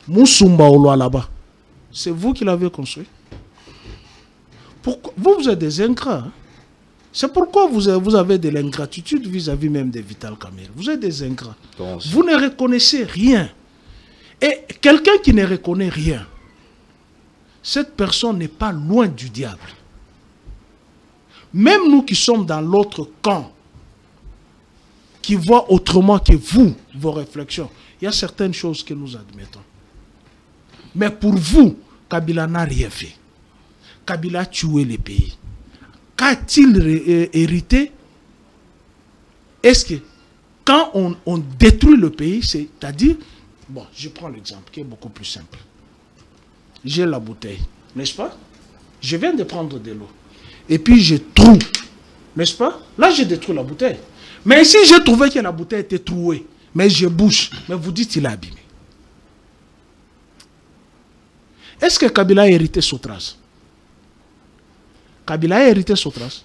Moussumba ou là-bas. C'est vous qui l'avez construit. Pourquoi? Vous êtes des ingrats. Hein? C'est pourquoi vous avez de l'ingratitude vis-à-vis même de Vital Kamerhe. Vous êtes des ingrats. Vous ne reconnaissez rien. Et quelqu'un qui ne reconnaît rien, cette personne n'est pas loin du diable. Même nous qui sommes dans l'autre camp, qui voient autrement que vous, vos réflexions, il y a certaines choses que nous admettons. Mais pour vous, Kabila n'a rien fait. Kabila a tué les pays. Qu'a-t-il hérité? Est-ce que quand on détruit le pays, c'est-à-dire, bon, je prends l'exemple qui est beaucoup plus simple. J'ai la bouteille, n'est-ce pas? Je viens de prendre de l'eau. Et puis je trouve, n'est-ce pas? Là, j'ai détruit la bouteille. Mais si j'ai trouvé que la bouteille était trouée, mais je bouge, mais vous dites qu'il est abîmé. Est-ce que Kabila a hérité Sotras? Kabila a hérité Sotras.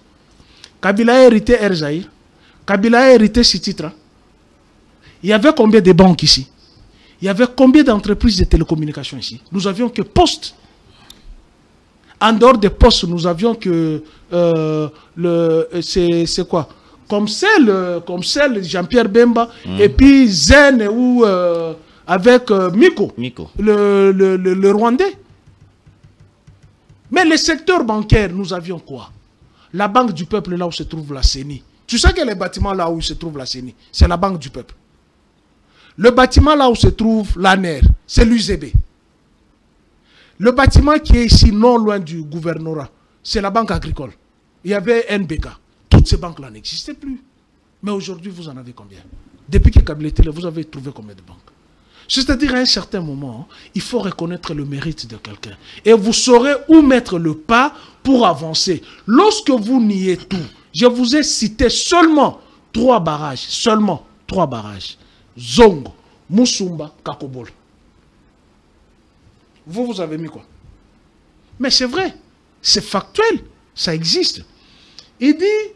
Kabila a hérité Erzaïr. Kabila a hérité Sititra. Il y avait combien de banques ici? Il y avait combien d'entreprises de télécommunications ici? Nous avions que Poste. En dehors des postes, nous avions que c'est quoi? Comme celle Jean-Pierre Bemba et puis Zen ou avec Miko. Le Rwandais. Mais le secteur bancaire, nous avions quoi? La Banque du Peuple, là où se trouve la CENI. Tu sais que les bâtiments là où se trouve la CENI, c'est la Banque du Peuple. Le bâtiment là où se trouve l'ANER, c'est l'UZB. Le bâtiment qui est ici, non loin du gouvernorat, c'est la Banque agricole. Il y avait NBK. Toutes ces banques-là n'existaient plus. Mais aujourd'hui, vous en avez combien? Depuis que Kabila était là, vous avez trouvé combien de banques? C'est-à-dire, à un certain moment, il faut reconnaître le mérite de quelqu'un. Et vous saurez où mettre le pas pour avancer. Lorsque vous niez tout, je vous ai cité seulement 3 barrages. Seulement 3 barrages. Zongo, Moussumba, Kakobola. Vous avez mis quoi? Mais c'est vrai, c'est factuel, ça existe. Il dit,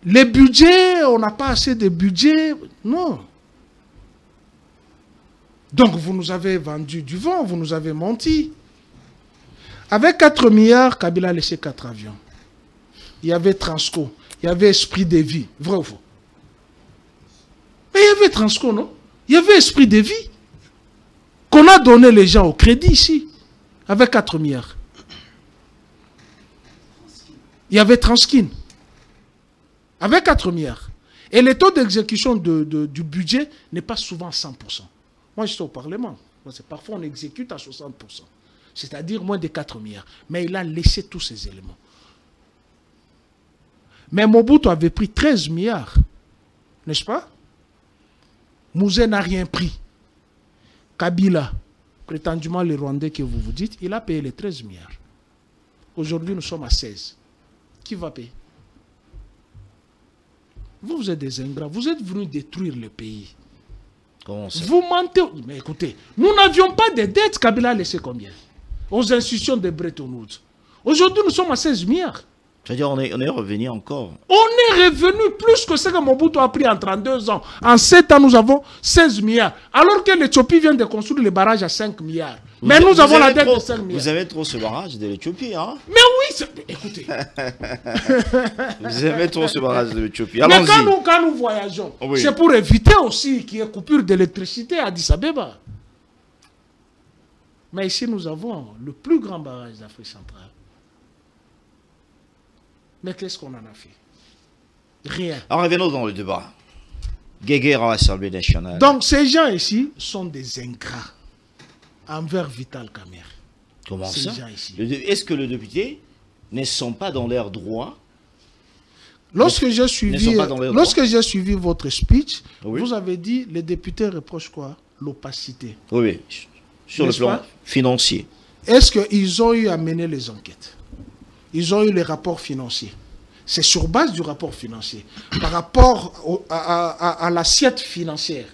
les budgets, on n'a pas assez de budget. Non. Donc vous nous avez vendu du vent, vous nous avez menti. Avec 4 milliards, Kabila a laissé 4 avions. Il y avait Transco, il y avait Esprit de Vie, vrai ou faux? Mais il y avait Transco, non? Il y avait Esprit de Vie. Qu'on a donné les gens au crédit ici, avec 4 milliards. Il y avait Transkin, avec 4 milliards. Et le taux d'exécution du budget n'est pas souvent 100%. Moi, j'étais au Parlement. Parfois, on exécute à 60%. C'est-à-dire moins de 4 milliards. Mais il a laissé tous ces éléments. Mais Mobutu avait pris 13 milliards. N'est-ce pas? Mouzé n'a rien pris. Kabila, prétendument le Rwandais que vous vous dites, il a payé les 13 milliards. Aujourd'hui, nous sommes à 16. Qui va payer? Vous êtes des ingrats. Vous êtes venus détruire le pays. Comment ça? Vous mentez. Mais écoutez, nous n'avions pas de dettes. Kabila a laissé combien? Aux institutions de Bretton Woods. Aujourd'hui, nous sommes à 16 milliards. C'est-à-dire, on est revenu encore. On est revenu plus que ce que Mobutu a pris en 32 ans. En 7 ans, nous avons 16 milliards. Alors que l'Éthiopie vient de construire le barrage à 5 milliards. Mais nous avons la dette de 5 milliards. Vous avez trop ce barrage de l'Éthiopie, hein? Mais oui, écoutez. Vous aimez trop ce barrage de l'Éthiopie. Mais quand nous voyageons, oui, c'est pour éviter aussi qu'il y ait coupure d'électricité à Addis Abeba. Mais ici, nous avons le plus grand barrage d'Afrique centrale. Mais qu'est-ce qu'on en a fait? Rien. Alors revenons dans le débat. Guéguerre à l'Assemblée nationale. Donc ces gens ici sont des ingrats envers Vital Kamerhe. Comment ça? Est-ce que les députés ne sont pas dans leurs droits? Lorsque j'ai suivi votre speech, oui, vous avez dit les députés reprochent quoi? L'opacité. Oui, sur le plan financier. Est-ce qu'ils ont eu à mener les enquêtes? Ils ont eu les rapports financiers. C'est sur base du rapport financier, par rapport à l'assiette financière,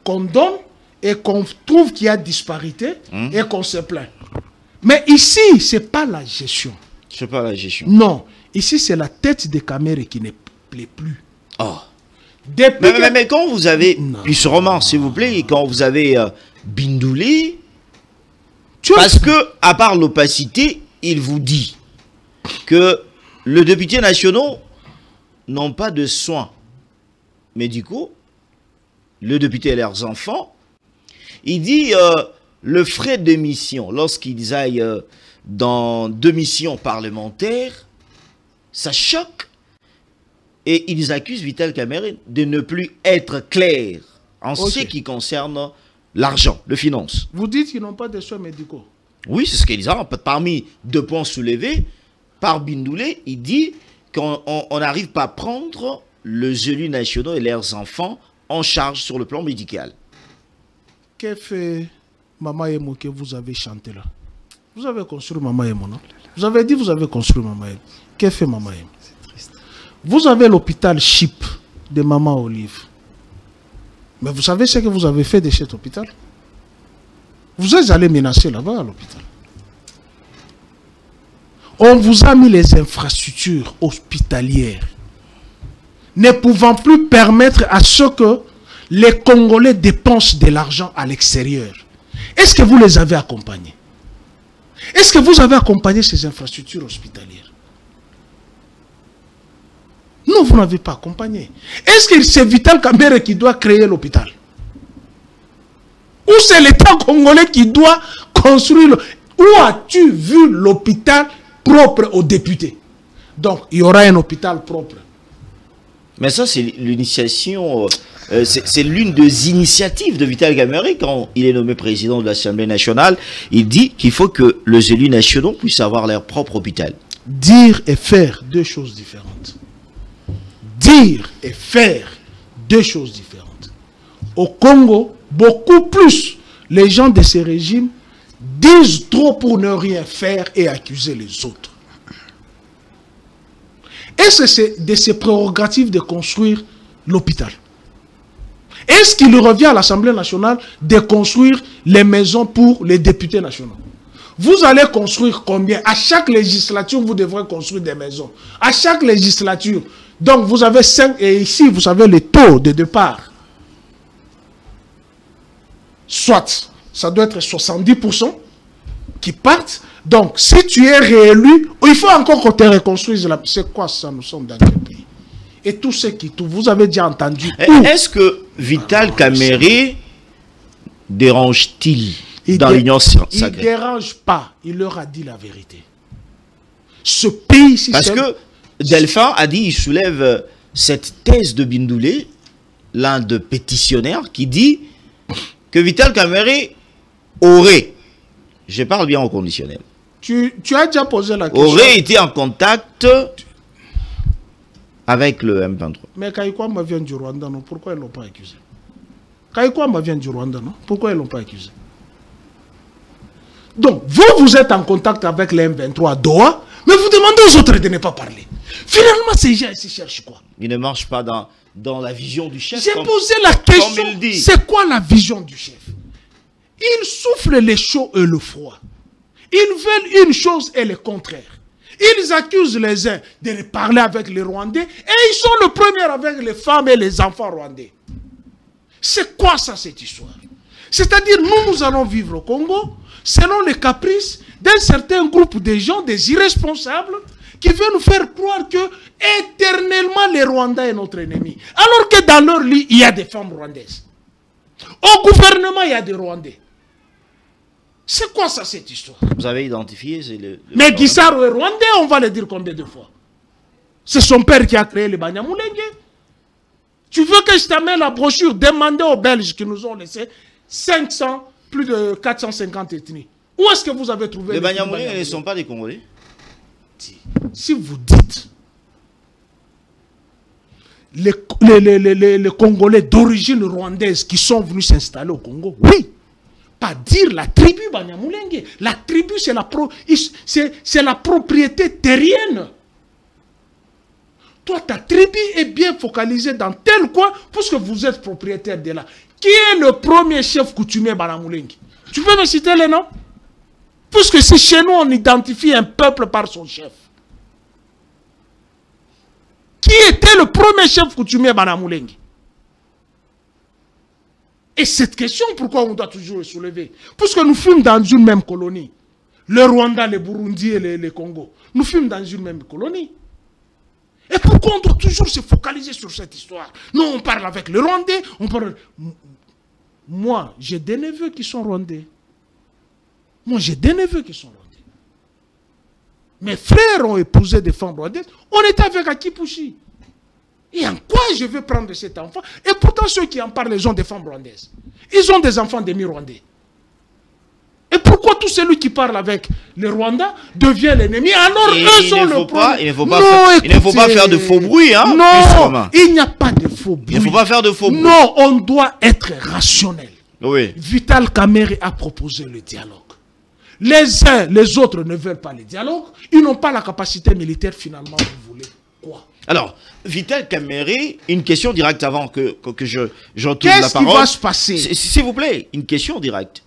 qu'on donne et qu'on trouve qu'il y a disparité et qu'on se plaint. Mais ici, ce n'est pas la gestion. Ce n'est pas la gestion. Non. Ici, c'est la tête de Kamerhe qui ne plaît plus. Oh. Mais quand vous avez, plus roman, s'il vous plaît, quand vous avez Bindoulé, parce que, à part l'opacité, il vous dit que les députés nationaux n'ont pas de soins médicaux, les députés et leurs enfants. Il dit le frais de mission, lorsqu'ils aillent dans 2 missions parlementaires, ça choque. Et ils accusent Vital Kamerhe de ne plus être clair en ce qui concerne l'argent, les finances. Vous dites qu'ils n'ont pas de soins médicaux? Oui, c'est ce qu'ils ont. Parmi 2 points soulevés par Bindoulé, il dit qu'on n'arrive pas à prendre les élus nationaux et leurs enfants en charge sur le plan médical. Qu'est-ce que fait Mama Emo que vous avez chanté là? Vous avez construit Mama Emo, non? Vous avez dit que vous avez construit Mama Emo. Qu'est-ce que fait Mama Emo? C'est triste. Vous avez l'hôpital Chip de Maman Olive. Mais vous savez ce que vous avez fait de cet hôpital? Vous êtes allé menacer là-bas à l'hôpital. On vous a mis les infrastructures hospitalières, ne pouvant plus permettre à ce que les Congolais dépensent de l'argent à l'extérieur. Est-ce que vous les avez accompagnés? Est-ce que vous avez accompagné ces infrastructures hospitalières? Non, vous n'avez pas accompagné. Est-ce que c'est Vital Kamerhe qui doit créer l'hôpital? Ou c'est l'État congolais qui doit construire? Où as-tu vu l'hôpital propre aux députés? Donc, il y aura un hôpital propre. Mais ça, c'est l'initiation, c'est l'une des initiatives de Vital Kamerhe quand il est nommé président de l'Assemblée nationale. Il dit qu'il faut que les élus nationaux puissent avoir leur propre hôpital. Dire et faire 2 choses différentes. Dire et faire 2 choses différentes. Au Congo, beaucoup plus, les gens de ces régimes disent trop pour ne rien faire et accuser les autres. Est-ce que c'est de ses prérogatives de construire l'hôpital? Est-ce qu'il revient à l'Assemblée nationale de construire les maisons pour les députés nationaux? Vous allez construire combien? À chaque législature, vous devrez construire des maisons. À chaque législature. Donc, vous avez 5, et ici, vous savez le taux de départ. Soit, ça doit être 70% qui partent. Donc, si tu es réélu, il faut encore qu'on te reconstruise. C'est quoi ça? Nous sommes dans quel pays? Et tout ce qui tout, vous avez déjà entendu. Est-ce que Vital Kamerhe dérange-t-il dans l'Union sacrée? Il ne dérange pas. Il leur a dit la vérité. Ce pays... Parce que Delphin a dit, il soulève cette thèse de Bindoulé, l'un de pétitionnaires, qui dit que Vital Kamerhe aurait, je parle bien au conditionnel, tu as déjà posé la question. Aurait été en contact avec le M23. Mais Kaikouamba vient du Rwanda, non? Pourquoi ils ne l'ont pas accusé? Kaikouamba vient du Rwanda, non? Pourquoi ils ne l'ont pas accusé? Donc, vous êtes en contact avec le M23 à Doha, mais vous demandez aux autres de ne pas parler. Finalement, ces gens ici cherchent quoi? Ils ne marchent pas dans la vision du chef. J'ai posé la question, c'est quoi la vision du chef? Ils soufflent le chaud et le froid. Ils veulent une chose et le contraire. Ils accusent les uns de parler avec les Rwandais et ils sont le premier avec les femmes et les enfants rwandais. C'est quoi ça, cette histoire? C'est-à-dire, nous allons vivre au Congo selon les caprices d'un certain groupe de gens, des irresponsables, qui veulent nous faire croire que éternellement les Rwandais est notre ennemi. Alors que dans leur lit, il y a des femmes rwandaises. Au gouvernement, il y a des Rwandais. C'est quoi ça, cette histoire? Vous avez identifié mais Guissaro est rwandais, on va le dire combien de fois? C'est son père qui a créé le Banyamulenge. Tu veux que je t'amène la brochure? Demandez aux Belges qui nous ont laissé 500, plus de 450 ethnies. Où est-ce que vous avez trouvé les Banyamulenge ne sont pas des Congolais? Si vous dites les Congolais d'origine rwandaise qui sont venus s'installer au Congo, oui. Pas dire la tribu Banyamulenge. La tribu, c'est la propriété terrienne. Toi, ta tribu est bien focalisée dans tel coin, puisque vous êtes propriétaire de là. Qui est le premier chef coutumier Banyamulenge? Tu peux me citer les noms? Puisque si chez nous, on identifie un peuple par son chef. Qui était le premier chef coutumier Banyamulenge? Et cette question, pourquoi on doit toujours le soulever? Puisque nous fûmes dans une même colonie. Le Rwanda, le Burundi et le Congo. Nous fûmes dans une même colonie. Et pourquoi on doit toujours se focaliser sur cette histoire? Non, on parle avec les Rwandais, on parle... Moi, j'ai des neveux qui sont Rwandais. Moi, j'ai des neveux qui sont Rwandais. Mes frères ont épousé des femmes rwandaises. On était avec Akipushi. Et en quoi je veux prendre cet enfant? Et pourtant, ceux qui en parlent, ils ont des femmes rwandaises. Ils ont des enfants demi-rwandais. Et pourquoi tout celui qui parle avec les Rwandais devient l'ennemi? Alors eux sont le problème. Il ne faut pas faire de faux bruit. Hein, non, il n'y a pas de faux bruit. Il ne faut pas faire de faux bruit. Non, on doit être rationnel. Oui. Vital Kamerhe a proposé le dialogue. Les uns, les autres ne veulent pas le dialogue. Ils n'ont pas la capacité militaire, finalement, vous voulez quoi? Alors, Vital Kamerhe, une question directe avant que j'entoure la parole. Qu'est-ce qui va se passer? S'il vous plaît, une question directe.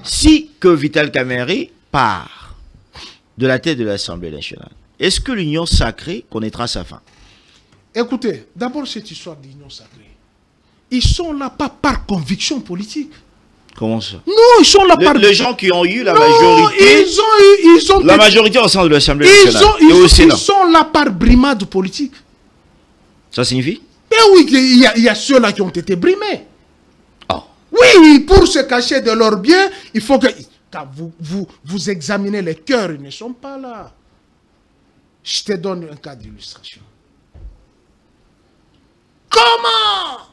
Si que Vital Kamerhe part de la tête de l'Assemblée nationale, est-ce que l'Union sacrée connaîtra sa fin? Écoutez, d'abord cette histoire d'Union sacrée. Ils sont là pas par conviction politique. Comment ça? Non, ils sont là par... Les gens qui ont eu la majorité... Ils ont la majorité au sein de l'Assemblée nationale et au Sénat. Ils sont là par brimade politique. Ça signifie? Mais oui, il y a ceux-là qui ont été brimés. Oh. Oui, pour se cacher de leurs biens, il faut que... Quand vous examinez les cœurs, ils ne sont pas là. Je te donne un cas d'illustration. Comment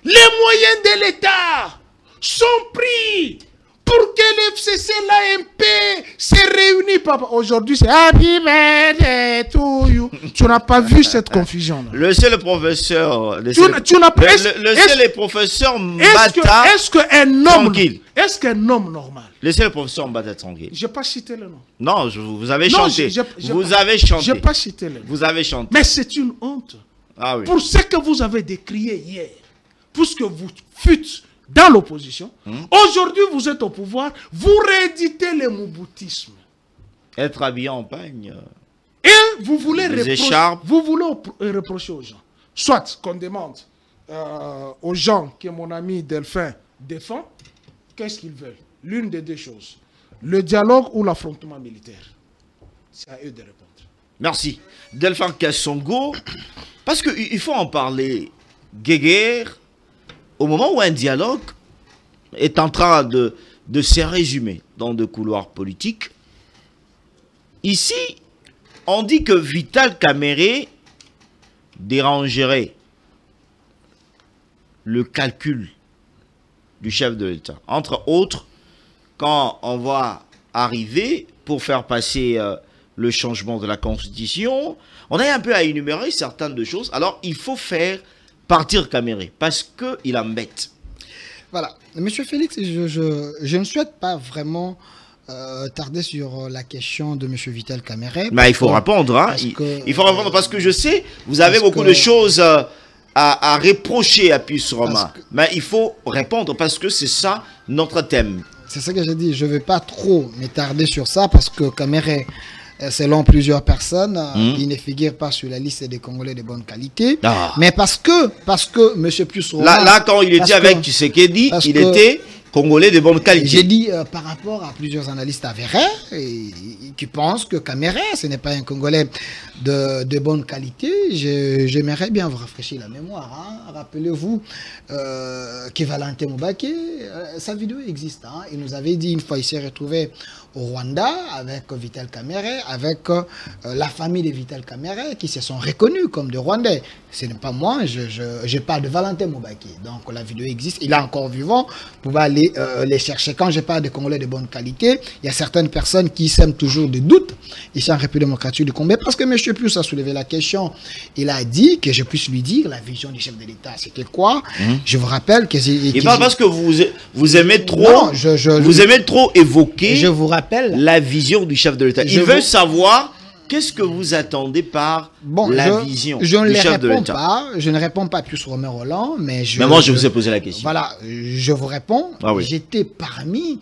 les moyens de l'État sont pris pour que l'FCC, l'AMP se réunissent. Aujourd'hui, c'est Happy Birthday to you. Tu n'as pas vu cette confusion là? Le seul professeur... Tu n'as pas... Le seul professeur Mbata... Est-ce qu'un homme normal... Le seul professeur Mbata tranquille. Je n'ai pas cité le nom. Non, vous avez chanté. Vous avez chanté. Je n'ai pas cité le nom. Vous avez chanté. Mais c'est une honte. Ah oui. Pour ce que vous avez décrié hier. puisque vous fûtes dans l'opposition, aujourd'hui vous êtes au pouvoir, vous rééditez le mouboutisme. Être habillé en pagne. Et vous voulez, reprocher aux gens. Soit qu'on demande aux gens que mon ami Delphin défend, qu'est-ce qu'ils veulent? L'une des deux choses. Le dialogue ou l'affrontement militaire. C'est à eux de répondre. Merci. Delphin Kassongo, parce qu'il faut en parler. Guéguerre, au moment où un dialogue est en train de se résumer dans des couloirs politiques, ici, on dit que Vital Kamerhe dérangerait le calcul du chef de l'État. Entre autres, quand on va arriver pour faire passer le changement de la Constitution, on a un peu à énumérer certaines de choses. Alors, il faut faire partir Kamerhe parce qu'il embête. Voilà. Monsieur Félix, je ne souhaite pas vraiment tarder sur la question de Monsieur Vital Kamerhe. Mais il faut répondre. Hein. Il faut répondre parce que je sais, vous avez beaucoup de choses à reprocher à Pius Romain. Mais il faut répondre parce que c'est ça notre thème. C'est ce que j'ai dit. Je ne vais pas trop m'étarder sur ça parce que Kamerhe, selon plusieurs personnes, il ne figure pas sur la liste des Congolais de bonne qualité. Mais parce que M. Pius Romain... Là, quand il était avec Tshisekedi, il était Congolais de bonne qualité. J'ai dit par rapport à plusieurs analystes avérés qui pensent que Kamerhe, ce n'est pas un Congolais de bonne qualité. J'aimerais bien vous rafraîchir la mémoire. Hein. Rappelez-vous que Valentin Moubaké, sa vidéo existe. Hein. Il nous avait dit une fois, il s'est retrouvé au Rwanda avec Vital Kamerhe, avec la famille de Vital Kamerhe qui se sont reconnus comme des Rwandais. Ce n'est pas moi, je parle de Valentin Moubaké. Donc la vidéo existe, il est encore vivant. Vous pouvez aller les chercher. Quand je parle de Congolais de bonne qualité, il y a certaines personnes qui sèment toujours des doutes ici en République démocratique du Congo. Parce que M. Pius a soulevé la question, il a dit que je puisse lui dire la vision du chef de l'État, c'était quoi? Je vous rappelle que... Il parle parce que vous aimez trop, vous aimez trop évoquer... Je vous rappelle la vision du chef de l'État. Il veut savoir qu'est-ce que vous attendez par la vision du chef de l'État. Je ne réponds pas à Pius Romain Roland, mais moi, je vous ai posé la question. Voilà, je vous réponds. J'étais parmi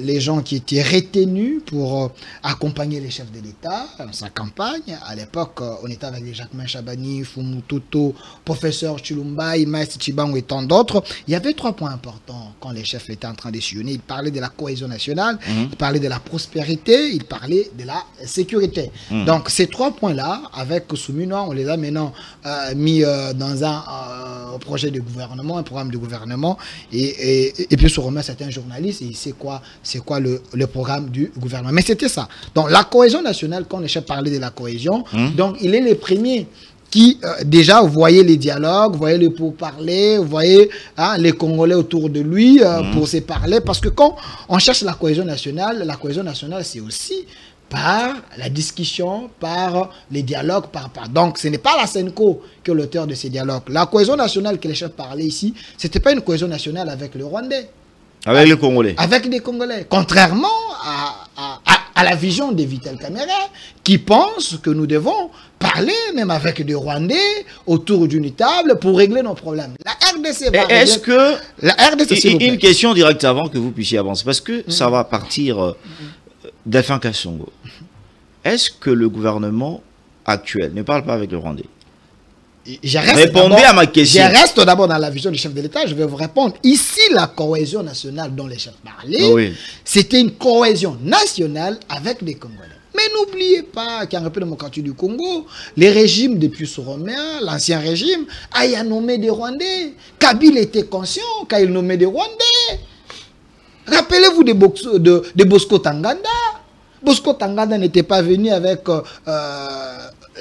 les gens qui étaient retenus pour accompagner les chefs de l'État dans sa campagne. À l'époque, on était avec les Jacquemin Chabani, Fumu Toto, professeur Chilumba, Maïs Chibango et tant d'autres. Il y avait 3 points importants quand les chefs étaient en train de sillonner. Ils parlaient de la cohésion nationale, ils parlaient de la prospérité, ils parlaient de la sécurité. Donc ces 3 points-là, avec Souminois, on les a maintenant mis dans un projet de gouvernement, un programme de gouvernement. Et puis sur Romain, c'était un journaliste et il sait quoi le programme du gouvernement. Mais c'était ça. Donc la cohésion nationale, quand les chefs parlaient de la cohésion, donc il est les premiers qui déjà voyaient les dialogues, voyaient les pourparlers, voyaient les Congolais autour de lui pour se parler. Parce que quand on cherche la cohésion nationale, c'est aussi par la discussion, par les dialogues, donc ce n'est pas la SENCO qui est l'auteur de ces dialogues. La cohésion nationale que les chefs parlaient ici, ce n'était pas une cohésion nationale avec le Rwandais. Avec les Congolais. Avec des Congolais. Contrairement à la vision de Vital Kamerhe, qui pense que nous devons parler même avec des Rwandais autour d'une table pour régler nos problèmes. La RDC va Est-ce que... La RDC, une question directe avant que vous puissiez avancer, parce que ça va partir Delphin Kassongo. Est-ce que le gouvernement actuel ne parle pas avec le Rwandais? Répondez à ma question. Je reste d'abord dans la vision du chef de l'État, je vais vous répondre. Ici, la cohésion nationale dont les chefs parlaient, c'était une cohésion nationale avec les Congolais. Mais n'oubliez pas qu'en République démocratique du Congo, les régimes depuis Romain, l'ancien régime, a nommé des Rwandais. Kabila était conscient quand il nommait des Rwandais. Rappelez-vous de Bosco Tanganda. Bosco Tanganda n'était pas venu avec...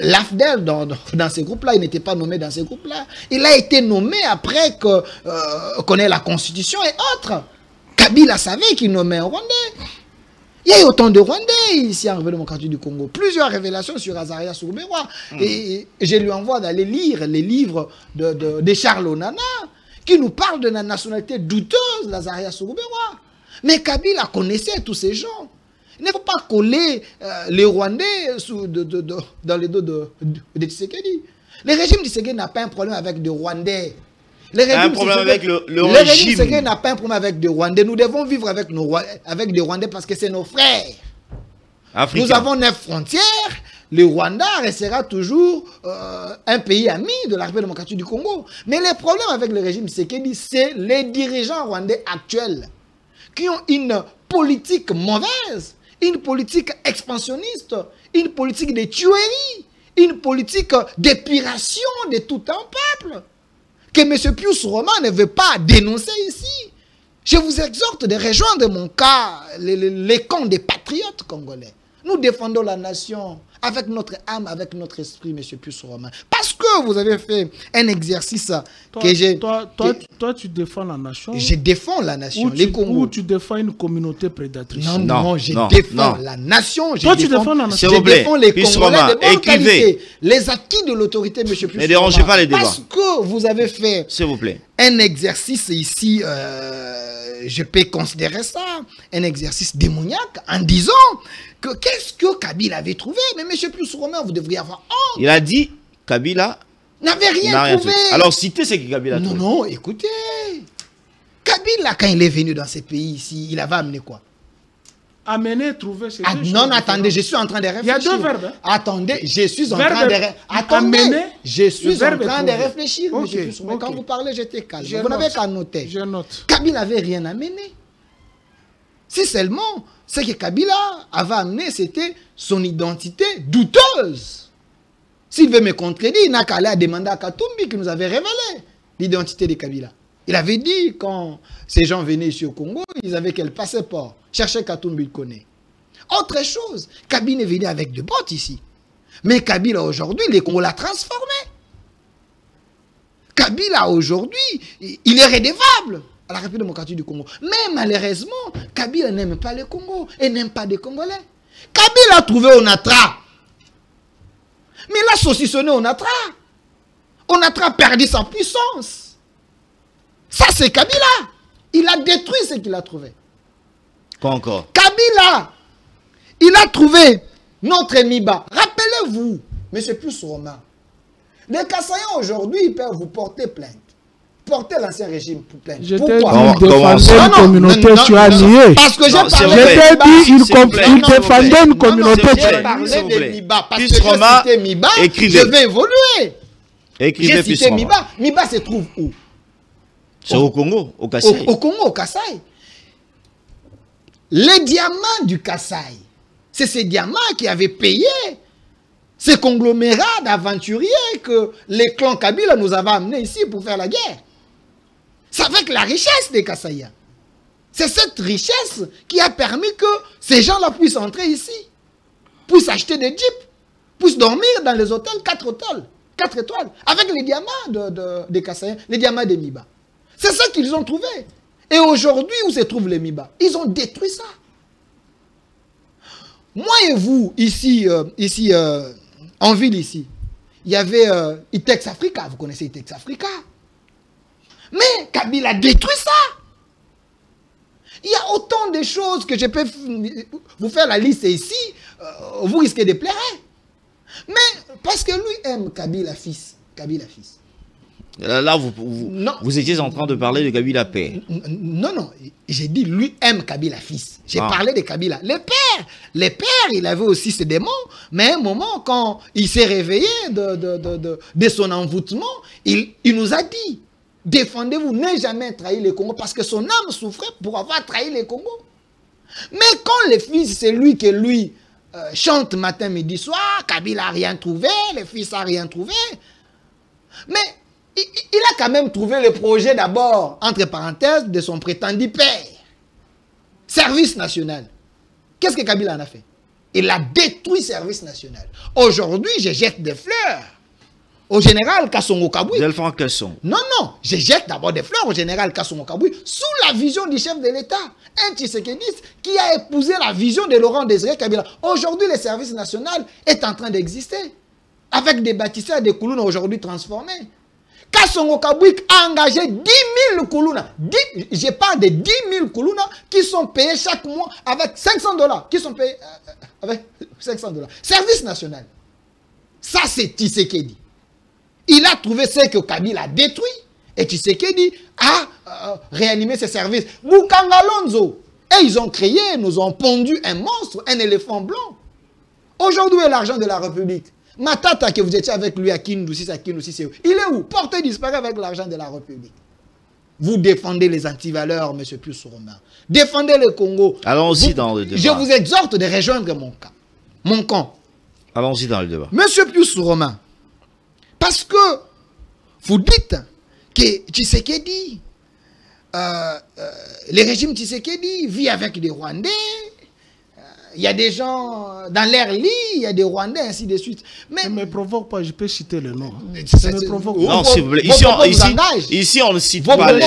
l'AFDEL dans ces groupes-là, il n'était pas nommé dans ces groupes-là. Il a été nommé après qu'on ait la Constitution et autres. Kabila savait qu'il nommait un Rwandais. Il y a eu autant de Rwandais ici en République démocratique du Congo. Plusieurs révélations sur Azaria Sourouberois. Et je lui envoie d'aller lire les livres de Charles Onana qui nous parlent de la nationalité douteuse d'Azaria Sourouberois. Mais Kabila connaissait tous ces gens. Il ne faut pas coller les Rwandais dans les dos de Tshisekedi. Le régime de Tshisekedi n'a pas un problème avec des Rwandais. a un problème avec le régime Tshisekedi n'a pas un problème avec des Rwandais. Nous devons vivre avec des Rwandais parce que c'est nos frères. Africain. Nous avons 9 frontières. Le Rwanda restera toujours un pays ami de la République démocratique du Congo. Mais le problème avec le régime Tshisekedi, c'est les dirigeants rwandais actuels qui ont une politique mauvaise, une politique expansionniste, une politique de tuerie, une politique d'épuration de tout un peuple que M. Pius Roman ne veut pas dénoncer ici. Je vous exhorte de rejoindre mon cas, les camps des patriotes congolais. Nous défendons la nation avec notre âme, avec notre esprit, M. Pius Roman. Parce que vous avez fait un exercice que j'ai... Toi, tu défends la nation. Je défends la nation, les Congos. Ou tu défends une communauté prédatrice. Non, je défends la nation. Toi, tu défends la nation. Je défends les Congolais de bonne qualité. Les acquis de l'autorité, M. Pius Roman. Ne dérangez pas les débats. Parce que vous avez fait... S'il vous plaît. Un exercice ici, je peux considérer ça, un exercice démoniaque en disant que qu'est-ce que Kabila avait trouvé. Mais M. Pius Roman, vous devriez avoir honte. Il a dit Kabila n'avait rien trouvé. Alors citez ce que Kabila a trouvé. Non, écoutez. Kabila, quand il est venu dans ces pays ici, il avait amené quoi? Amener, trouver, c'est non, attendez, je suis en train de réfléchir. Il y a 2 verbes. Hein? Attendez, je suis en train de réfléchir. Attendez, je suis en train de réfléchir. Okay, mais quand vous parlez, j'étais calme. Vous n'avez qu'à noter. Je note. Kabila n'avait rien amené. Si seulement, ce que Kabila avait amené, c'était son identité douteuse. S'il veut me contredire, il n'a qu'à aller demander à Katumbi qui nous avait révélé l'identité de Kabila. Il avait dit, quand ces gens venaient ici au Congo, ils avaient quel passeport? Cherchez Katumbi, il connaît. Autre chose, Kabila est venu avec des bottes ici. Mais Kabila aujourd'hui, les Congos l'a transformé. Kabila aujourd'hui, il est redevable à la République démocratique du Congo. Mais malheureusement, Kabila n'aime pas le Congo et n'aime pas les Congolais. Kabila a trouvé Onatra. Mais il a saucissonné Onatra. Onatra a perdu sa puissance. Ça, c'est Kabila. Il a détruit ce qu'il a trouvé. Quoi encore? Kabila, il a trouvé notre Miba. Rappelez-vous, M. Pius Roman, les Kassaïens aujourd'hui, ils peuvent vous porter plainte. Porter l'ancien régime pour plainte. Je t'ai dit, défendre une communauté, tu as nié. Parce que j'ai parlé de Miba. Il défendait une communauté. J'ai parlé de Miba. Parce que j'ai cité Miba, je vais évoluer. J'ai cité Miba. Miba se trouve où? C'est au Congo, au Kasaï. Au Congo, au Kasaï. Les diamants du Kasaï, c'est ces diamants qui avaient payé ces conglomérats d'aventuriers que les clans Kabila nous avaient amenés ici pour faire la guerre. C'est avec la richesse des Kasaïens. C'est cette richesse qui a permis que ces gens-là puissent entrer ici, puissent acheter des jeeps, puissent dormir dans les hôtels, 4 étoiles, avec les diamants des Kasaïens, les diamants des Miba. C'est ça qu'ils ont trouvé. Et aujourd'hui, où se trouvent les Miba? Ils ont détruit ça. Moi et vous, ici, en ville, ici, il y avait Itex Africa. Vous connaissez Itex Africa? Mais Kabila a détruit ça. Il y a autant de choses que je peux vous faire la liste ici. Vous risquez de pleurer. Mais parce que lui aime Kabila fils. Kabila fils. Là, vous étiez en train de parler de Kabila père. Non, j'ai dit lui aime Kabila fils. J'ai parlé de Kabila. Les pères, il avait aussi ses démons, mais à un moment, quand il s'est réveillé de son envoûtement, il nous a dit, défendez-vous, n'ayez jamais trahi les Congos, parce que son âme souffrait pour avoir trahi les Congos. Mais quand le fils, c'est lui qui chante matin, midi, soir, Kabila n'a rien trouvé, le fils n'a rien trouvé, mais il a quand même trouvé le projet d'abord, entre parenthèses, de son prétendu père. Service national. Qu'est-ce que Kabila en a fait? Il a détruit Service national. Aujourd'hui, je jette des fleurs au général Kassongo Kabui. Delphine Kasson. Non, je jette d'abord des fleurs au général Kassongo Kabui sous la vision du chef de l'État, un Tshisekedi qui a épousé la vision de Laurent Désiré Kabila. Aujourd'hui, le service national est en train d'exister avec des bâtisseurs de Koulouna aujourd'hui transformés. Kassongo Kabui a engagé 10 000 Koulouna. Je parle de 10 000 Koulouna qui sont payés chaque mois avec $500. Qui sont payés avec $500. Service national. Ça, c'est Tshisekedi. Il a trouvé ce que Kabila a détruit. Et Tshisekedi a réanimé ses services. Bukangalonzo. Et ils ont créé, nous ont pondu un monstre, un éléphant blanc. Aujourd'hui, où est l'argent de la République? Matata, que vous étiez avec lui à Kindoussi, il est où? Porté disparaît avec l'argent de la République. Vous défendez les antivaleurs, M. Pius Romain. Défendez le Congo. Allons-y dans le débat. Je vous exhorte de rejoindre mon camp. Allons-y dans le débat. M. Pius Romain, parce que vous dites que Tshisekedi, le régime Tshisekedi vit avec des Rwandais, il y a des gens dans l'air lit, il y a des Rwandais, ainsi de suite. Mais ne me provoque pas, je peux citer le nom. Ça me provoque pas. Non, s'il vous plaît. Ici, on ne cite pas les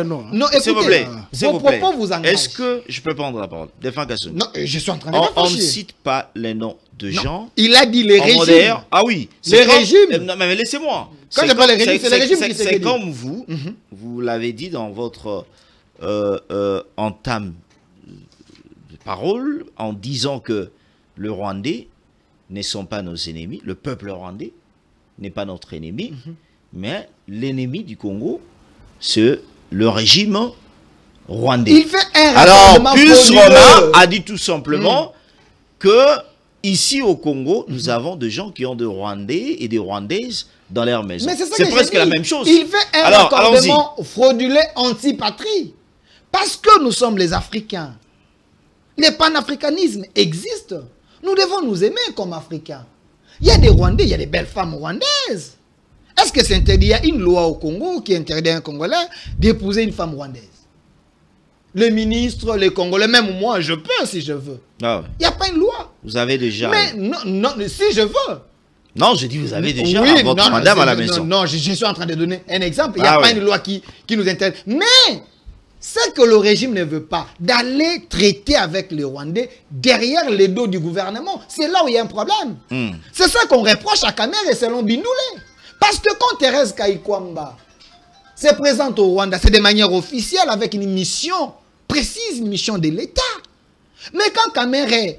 noms. Non, écoutez, vos propos vous engagent. Est-ce que je peux prendre la parole? Défends Kassoun. Non, je suis en train de On ne cite pas les noms de gens. Il a dit les régimes. Ah oui. Les régimes. Non, mais laissez-moi. Quand je parle des régimes, c'est les régimes qui c'est comme vous, vous l'avez dit dans votre entame de parole, en disant que le Rwandais ne sont pas nos ennemis, le peuple rwandais n'est pas notre ennemi, mais l'ennemi du Congo, c'est le régime rwandais. Il fait un Alors, Pius Romain a dit tout simplement que ici au Congo, nous avons des gens qui ont des Rwandais et des Rwandaises dans leur maison. C'est presque la même chose. Il fait un raccordement frauduleux anti-patrie. Parce que nous sommes les Africains. Le panafricanisme existe. Nous devons nous aimer comme Africains. Il y a des Rwandais, il y a des belles femmes rwandaises. Est-ce que c'est interdit? Il y a une loi au Congo qui interdit à un Congolais d'épouser une femme rwandaise. Le ministre, les Congolais, même moi, je peux si je veux. Ah ouais. Il n'y a pas une loi. Vous avez déjà... Mais non, si je veux. Non, je dis vous avez déjà oui, votre madame à la maison. Non, je suis en train de donner un exemple. Il n'y a pas une loi qui nous interdit. Mais... c'est que le régime ne veut pas d'aller traiter avec les Rwandais derrière les dos du gouvernement. C'est là où il y a un problème. C'est ça qu'on reproche à Kamere et Selon Bindoulé. Parce que quand Thérèse Kayikwamba se présente au Rwanda, c'est de manière officielle avec une mission précise, une mission de l'État. Mais quand Kamere,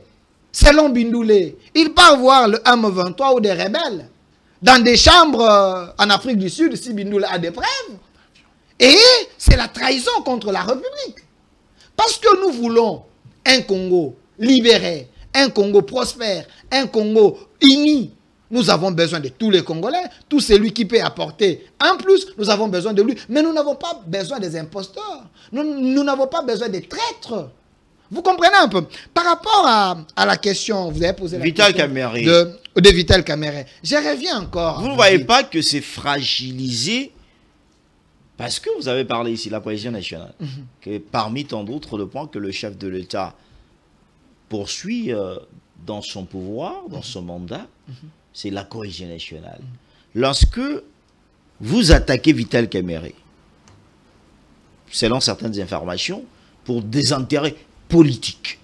Selon Bindoulé, il part voir le M23 ou des rebelles dans des chambres en Afrique du Sud, si Bindoulé a des preuves, et c'est la trahison contre la République. Parce que nous voulons un Congo libéré, un Congo prospère, un Congo uni. Nous avons besoin de tous les Congolais. Tout celui qui peut apporter en plus, nous avons besoin de lui. Mais nous n'avons pas besoin des imposteurs. Nous n'avons pas besoin des traîtres. Vous comprenez un peu? Par rapport à la question, vous avez posé la Vital question Kamerhe. de Vital Kamerhe. Je reviens encore. Vous ne voyez pas que c'est fragilisé? Parce que vous avez parlé ici de la cohésion nationale, que parmi tant d'autres le point que le chef de l'État poursuit dans son pouvoir, dans son mandat, c'est la cohésion nationale. Lorsque vous attaquez Vital Kamerhe, selon certaines informations, pour des intérêts politiques,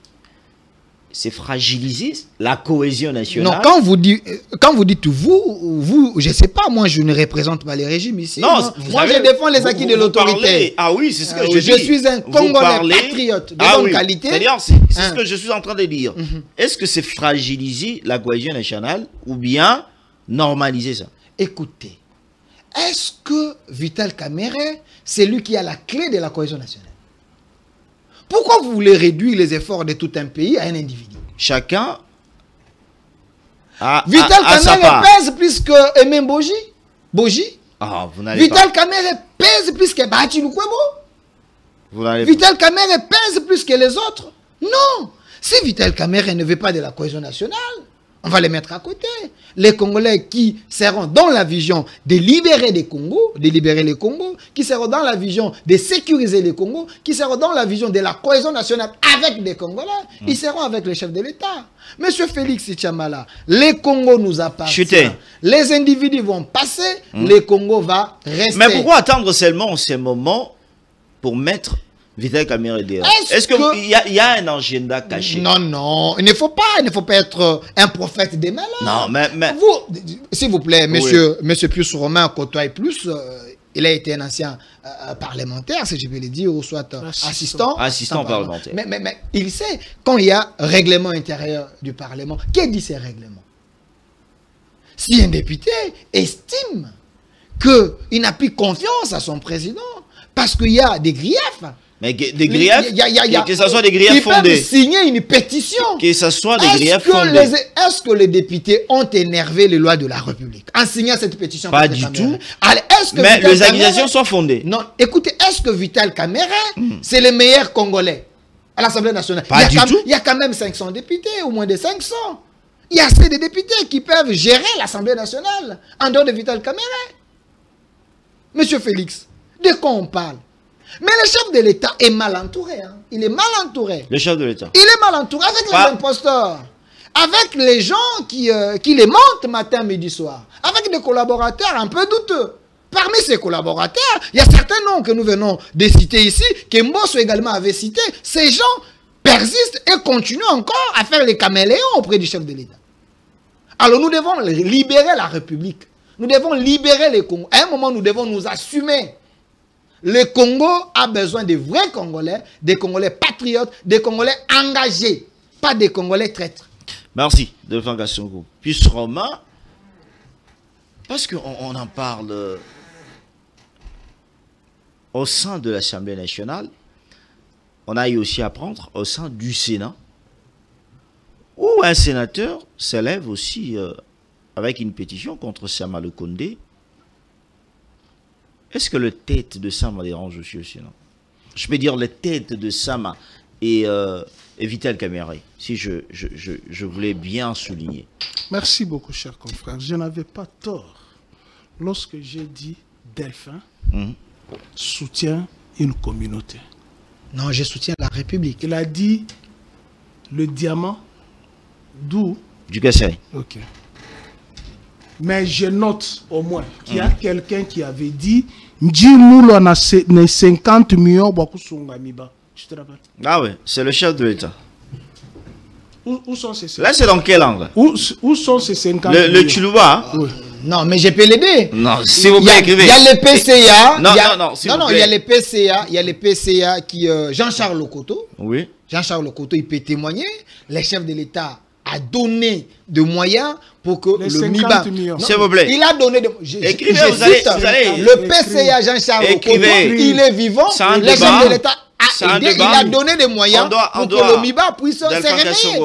c'est fragiliser la cohésion nationale. Non, quand vous dites vous, je ne sais pas, moi je ne représente pas les régimes ici. Non, moi je défends les acquis de l'autorité. Ah oui, c'est ce que je dis. Je suis un Congolais patriote de bonne qualité. C'est-à-dire, c'est ce que je suis en train de dire. Est-ce que c'est fragiliser la cohésion nationale ou bien normaliser ça? Écoutez, est-ce que Vital Kamerhe, c'est lui qui a la clé de la cohésion nationale? Pourquoi vous voulez réduire les efforts de tout un pays à un individu? Chacun a Vital sa part. Kamerhe pèse plus que Aimé Boji. Ah, vous n'allez Vital Kamerhe pèse plus que Bahati Lukwebo. Vital Kamerhe pèse plus que les autres. Non. Si Vital Kamerhe ne veut pas de la cohésion nationale, on va les mettre à côté. Les Congolais qui seront dans la vision de libérer les Congos, qui seront dans la vision de sécuriser les Congos, qui seront dans la vision de la cohésion nationale avec les Congolais, ils seront avec le chef de l'État. Monsieur Félix Tchamala, les Congos nous appartiennent. Les individus vont passer, les Congos va rester. Mais pourquoi attendre seulement ces moments pour mettre Vital Kamerhe dehors? Est-ce qu'il y a un agenda caché? Non, il ne faut pas être un prophète des malheurs. Non, mais... Vous, s'il vous plaît, monsieur Pius Romain côtoie plus, il a été un ancien parlementaire, si je peux le dire, ou soit assistant parlementaire. Mais il sait, quand il y a règlement intérieur du Parlement, qui dit ces règlements? Si un député estime qu'il n'a plus confiance à son président parce qu'il y a des griefs. Mais des griefs, que ce soit des griefs fondés. Ils peuvent signer une pétition. Que ce soit des griefs fondés. Est-ce que les députés ont énervé les lois de la République en signant cette pétition? Pas du tout. Alors, mais les accusations sont fondées. Non, écoutez, est-ce que Vital Kamerhe, c'est le meilleur Congolais à l'Assemblée nationale? Pas du tout. Il y a quand même 500 députés, au moins de 500. Il y a assez de députés qui peuvent gérer l'Assemblée nationale en dehors de Vital Kamerhe. Monsieur Félix, de quoi on parle? Mais le chef de l'État est mal entouré. Hein. Il est mal entouré. Le chef de l'État. Il est mal entouré avec les imposteurs. Avec les gens qui les montent matin, midi, soir. Avec des collaborateurs un peu douteux. Parmi ces collaborateurs, il y a certains noms que nous venons de citer ici, que Mbosso également avait cité. Ces gens persistent et continuent encore à faire les caméléons auprès du chef de l'État. Alors nous devons libérer la République. Nous devons libérer les Congos. À un moment, nous devons nous assumer. Le Congo a besoin de vrais Congolais, des Congolais patriotes, des Congolais engagés, pas des Congolais traîtres. Merci, Delphin Gassongo. Puis Romain, parce qu'on en parle au sein de l'Assemblée nationale, on a eu aussi à apprendre au sein du Sénat, où un sénateur s'élève aussi avec une pétition contre Sama Lukonde. Est-ce que le tête de Sama dérange aussi au Sénat? Je peux dire le tête de Sama et Vital Kamerhe, si je voulais bien souligner. Merci beaucoup, cher confrère. Je n'avais pas tort lorsque j'ai dit Delphin soutient une communauté. Non, je soutiens la République. Il a dit le diamant d'où? Du Kassai. Ok. Mais je note au moins qu'il y a quelqu'un qui avait dit Njimoulo a 50 millions. Tu te rappelles? Ah oui, c'est le chef de l'État. Où sont ces 50? Là, c'est dans quel angle? Où sont ces 50 millions? Le Tchoulouba. Oui. Non, mais je peux l'aider. Non, s'il vous plaît, écrivez. Il y a les PCA. Non, il y a les PCA. Il y a les PCA qui... Jean-Charles Lokoto. Oui. Jean-Charles Lokoto, il peut témoigner. Le chef de l'État a donné de moyens pour que les le MIBA... S'il vous plaît. Il a donné... Écrivez, vous allez... Le PCA Jean-Charles Lokoto, il est vivant. Le chef de l'État a aidé. Il a donné des moyens pour que le MIBA puisse se réveiller.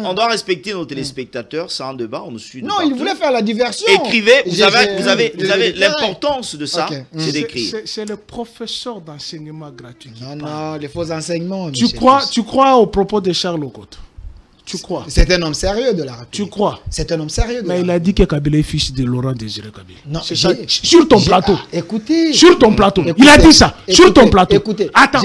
On doit respecter nos téléspectateurs. C'est un débat, on nous suit. Non, il voulait faire la diversion. Écrivez, vous avez l'importance de ça, c'est d'écrire. C'est le professeur d'enseignement gratuit. Non, les faux enseignements. Tu crois au propos de Charles Lokoto? Tu crois? C'est un homme sérieux de la République. Tu crois? C'est un homme sérieux. Mais il a dit que Kabila est fils de Laurent Désiré Kabila. Non, sur ton plateau. Écoutez. Sur ton plateau. Il a dit ça. Sur ton plateau. Écoutez. Attends.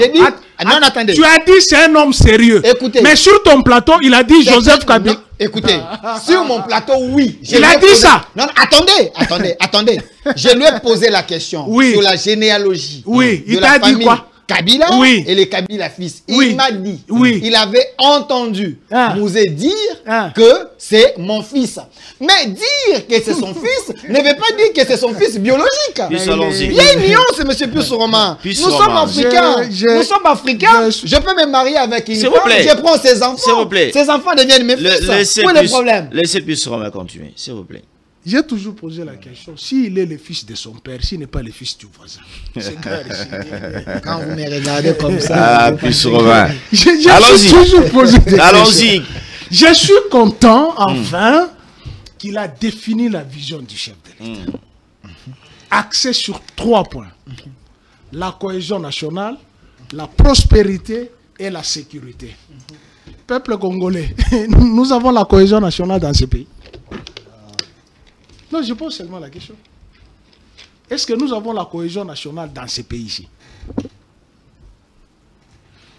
Attendez. Tu as dit c'est un homme sérieux. Écoutez. Mais sur ton plateau, il a dit Joseph Kabila. Écoutez. Sur mon plateau, oui. Il a dit ça. Non, attendez. Je lui ai posé la question. Sur la généalogie. Oui. Il t'a dit quoi? Kabila et les Kabila fils. Il m'a dit, il avait entendu Mouzé dire que c'est mon fils. Mais dire que c'est son fils ne veut pas dire que c'est son fils biologique. Il y a une nuance, monsieur Pius-Romain. Nous sommes africains. Je peux me marier avec une femme, je prends ses enfants. Ses enfants deviennent mes fils. Où est le problème? Laissez Pius-Romain continuer, s'il vous plaît. J'ai toujours posé la question, s'il est le fils de son père, s'il n'est pas le fils du voisin. C'est clair ici. Quand vous me regardez comme ça... Ah, puis Romain. Allons-y. Je suis content, enfin, qu'il a défini la vision du chef de l'État. Axé sur 3 points. La cohésion nationale, la prospérité et la sécurité. Peuple congolais, nous avons la cohésion nationale dans ce pays. Non, je pose seulement la question. Est-ce que nous avons la cohésion nationale dans ces pays-ci?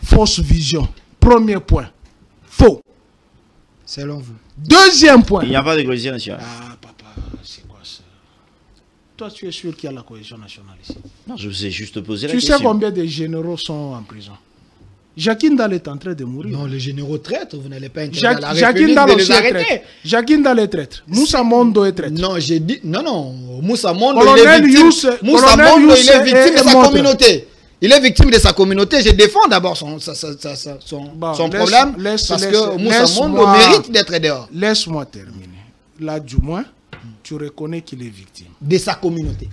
Fausse vision. Premier point. Faux. Selon vous. Deuxième point. Il n'y a pas de cohésion nationale. Ah, papa, c'est quoi ça? Toi, tu es sûr qu'il y a la cohésion nationale ici? Non, je vous ai juste posé la question. Tu sais combien de généraux sont en prison? Jacques Ndal est en train de mourir. Non, les généraux traîtres, vous n'allez pas interdire à la République de les arrêter. Jacques Ndal est traître. Moussa Mondo est traître. Non, j'ai dit... Non. Moussa Mondo, il est victime de sa communauté. Il est victime de sa communauté. Je défends d'abord son problème. Parce que Moussa Mondo mérite d'être dehors. Laisse-moi terminer. Là, du moins, tu reconnais qu'il est victime. De sa communauté.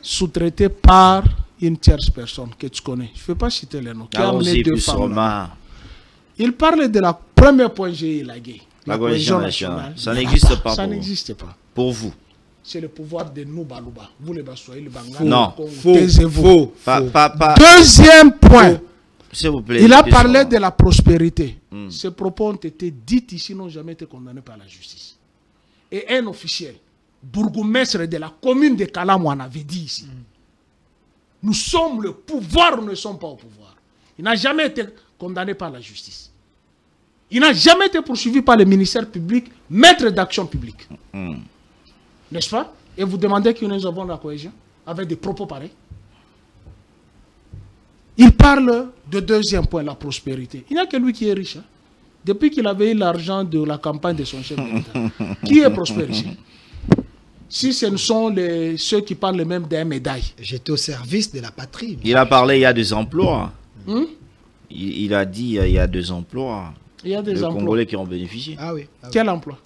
Sous-traité par une tierce personne que tu connais. Je ne vais pas citer les noms. Qui a amené 2 femmes. Il parle de la première point G élaguée. La cohésion nationale. Ça n'existe pas. Ça n'existe pas. Pour vous. C'est le pouvoir de Noubalouba. Vous les Bassois, les Bangla. Non. Faux. Pas. Deuxième point. S'il vous plaît. Il a parlé de la prospérité. Ces propos ont été dits ici, n'ont jamais été condamnés par la justice. Et un officiel, bourgmestre de la commune de Kalam, on avait dit ici. Nous sommes le pouvoir, nous ne sommes pas au pouvoir. Il n'a jamais été condamné par la justice. Il n'a jamais été poursuivi par le ministère public, maître d'action publique. N'est-ce pas? Et vous demandez que nous avons la cohésion avec des propos pareils. Il parle de deuxième point, la prospérité. Il n'y a que lui qui est riche. Hein? Depuis qu'il avait eu l'argent de la campagne de son chef d'État. Qui est prospère ici? Si ce ne sont ceux qui parlent même des médailles. J'étais au service de la patrie. Il a parlé, il y a des emplois. Il a dit, il y a 2 emplois. Il y a des emplois. Congolais qui ont bénéficié. Ah oui. Quel emploi?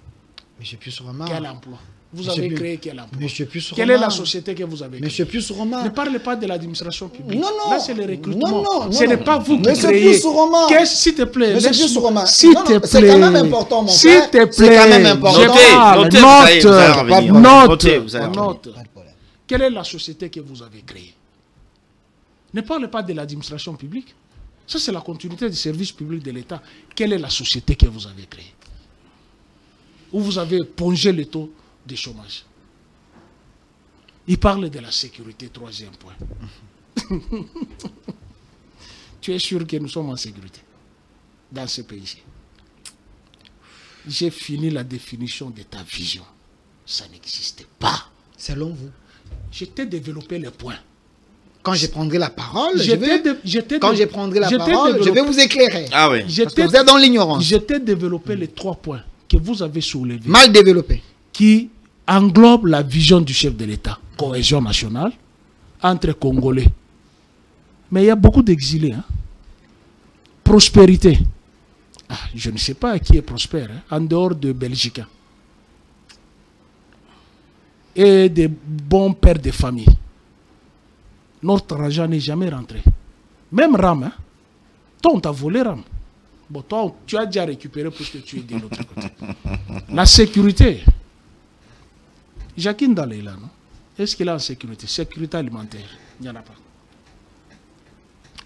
Monsieur Puce-Roman. Quel emploi? Vous avez créé quel emploi? Monsieur Puce-Roman. Quelle est la société que vous avez créée? Monsieur Puce-Roman. Ne parlez pas de l'administration publique. Non, non. Là, c'est le recrutement. Non, ce n'est pas vous qui Monsieur créez. Puce-Roman. S'il te plaît. Monsieur Puce-Roman. S'il te plaît. C'est quand même important, mon frère. S'il te plaît. C'est quand même important. Note. Quelle est la société que vous avez créée? Ne parlez pas de l'administration publique. Ça, c'est la continuité du service public de l'État. Quelle est la société que vous avez créée? Où vous avez pongé le taux de chômage. Il parle de la sécurité, troisième point. Tu es sûr que nous sommes en sécurité dans ce pays? J'ai fini la définition de ta vision. Ça n'existe pas. Selon vous? Je t'ai développé les points. Quand je prendrai la parole, je vais vous éclairer. Ah oui. Parce que vous êtes dans l'ignorance. Je t'ai développé les 3 points que vous avez soulevés. Mal développé. Qui englobe la vision du chef de l'État. Cohésion nationale entre Congolais. Mais il y a beaucoup d'exilés. Hein? Prospérité. Ah, je ne sais pas qui est prospère, hein, en dehors de Belgique. Et des bons pères de famille. Notre argent n'est jamais rentré. Même Ram, hein? Toi, on t'a volé Ram. Bon, toi, tu as déjà récupéré puisque tu es de l'autre côté. La sécurité. Jacqueline Dalé là, non? Est-ce qu'il a en sécurité? Sécurité alimentaire, il n'y en a pas.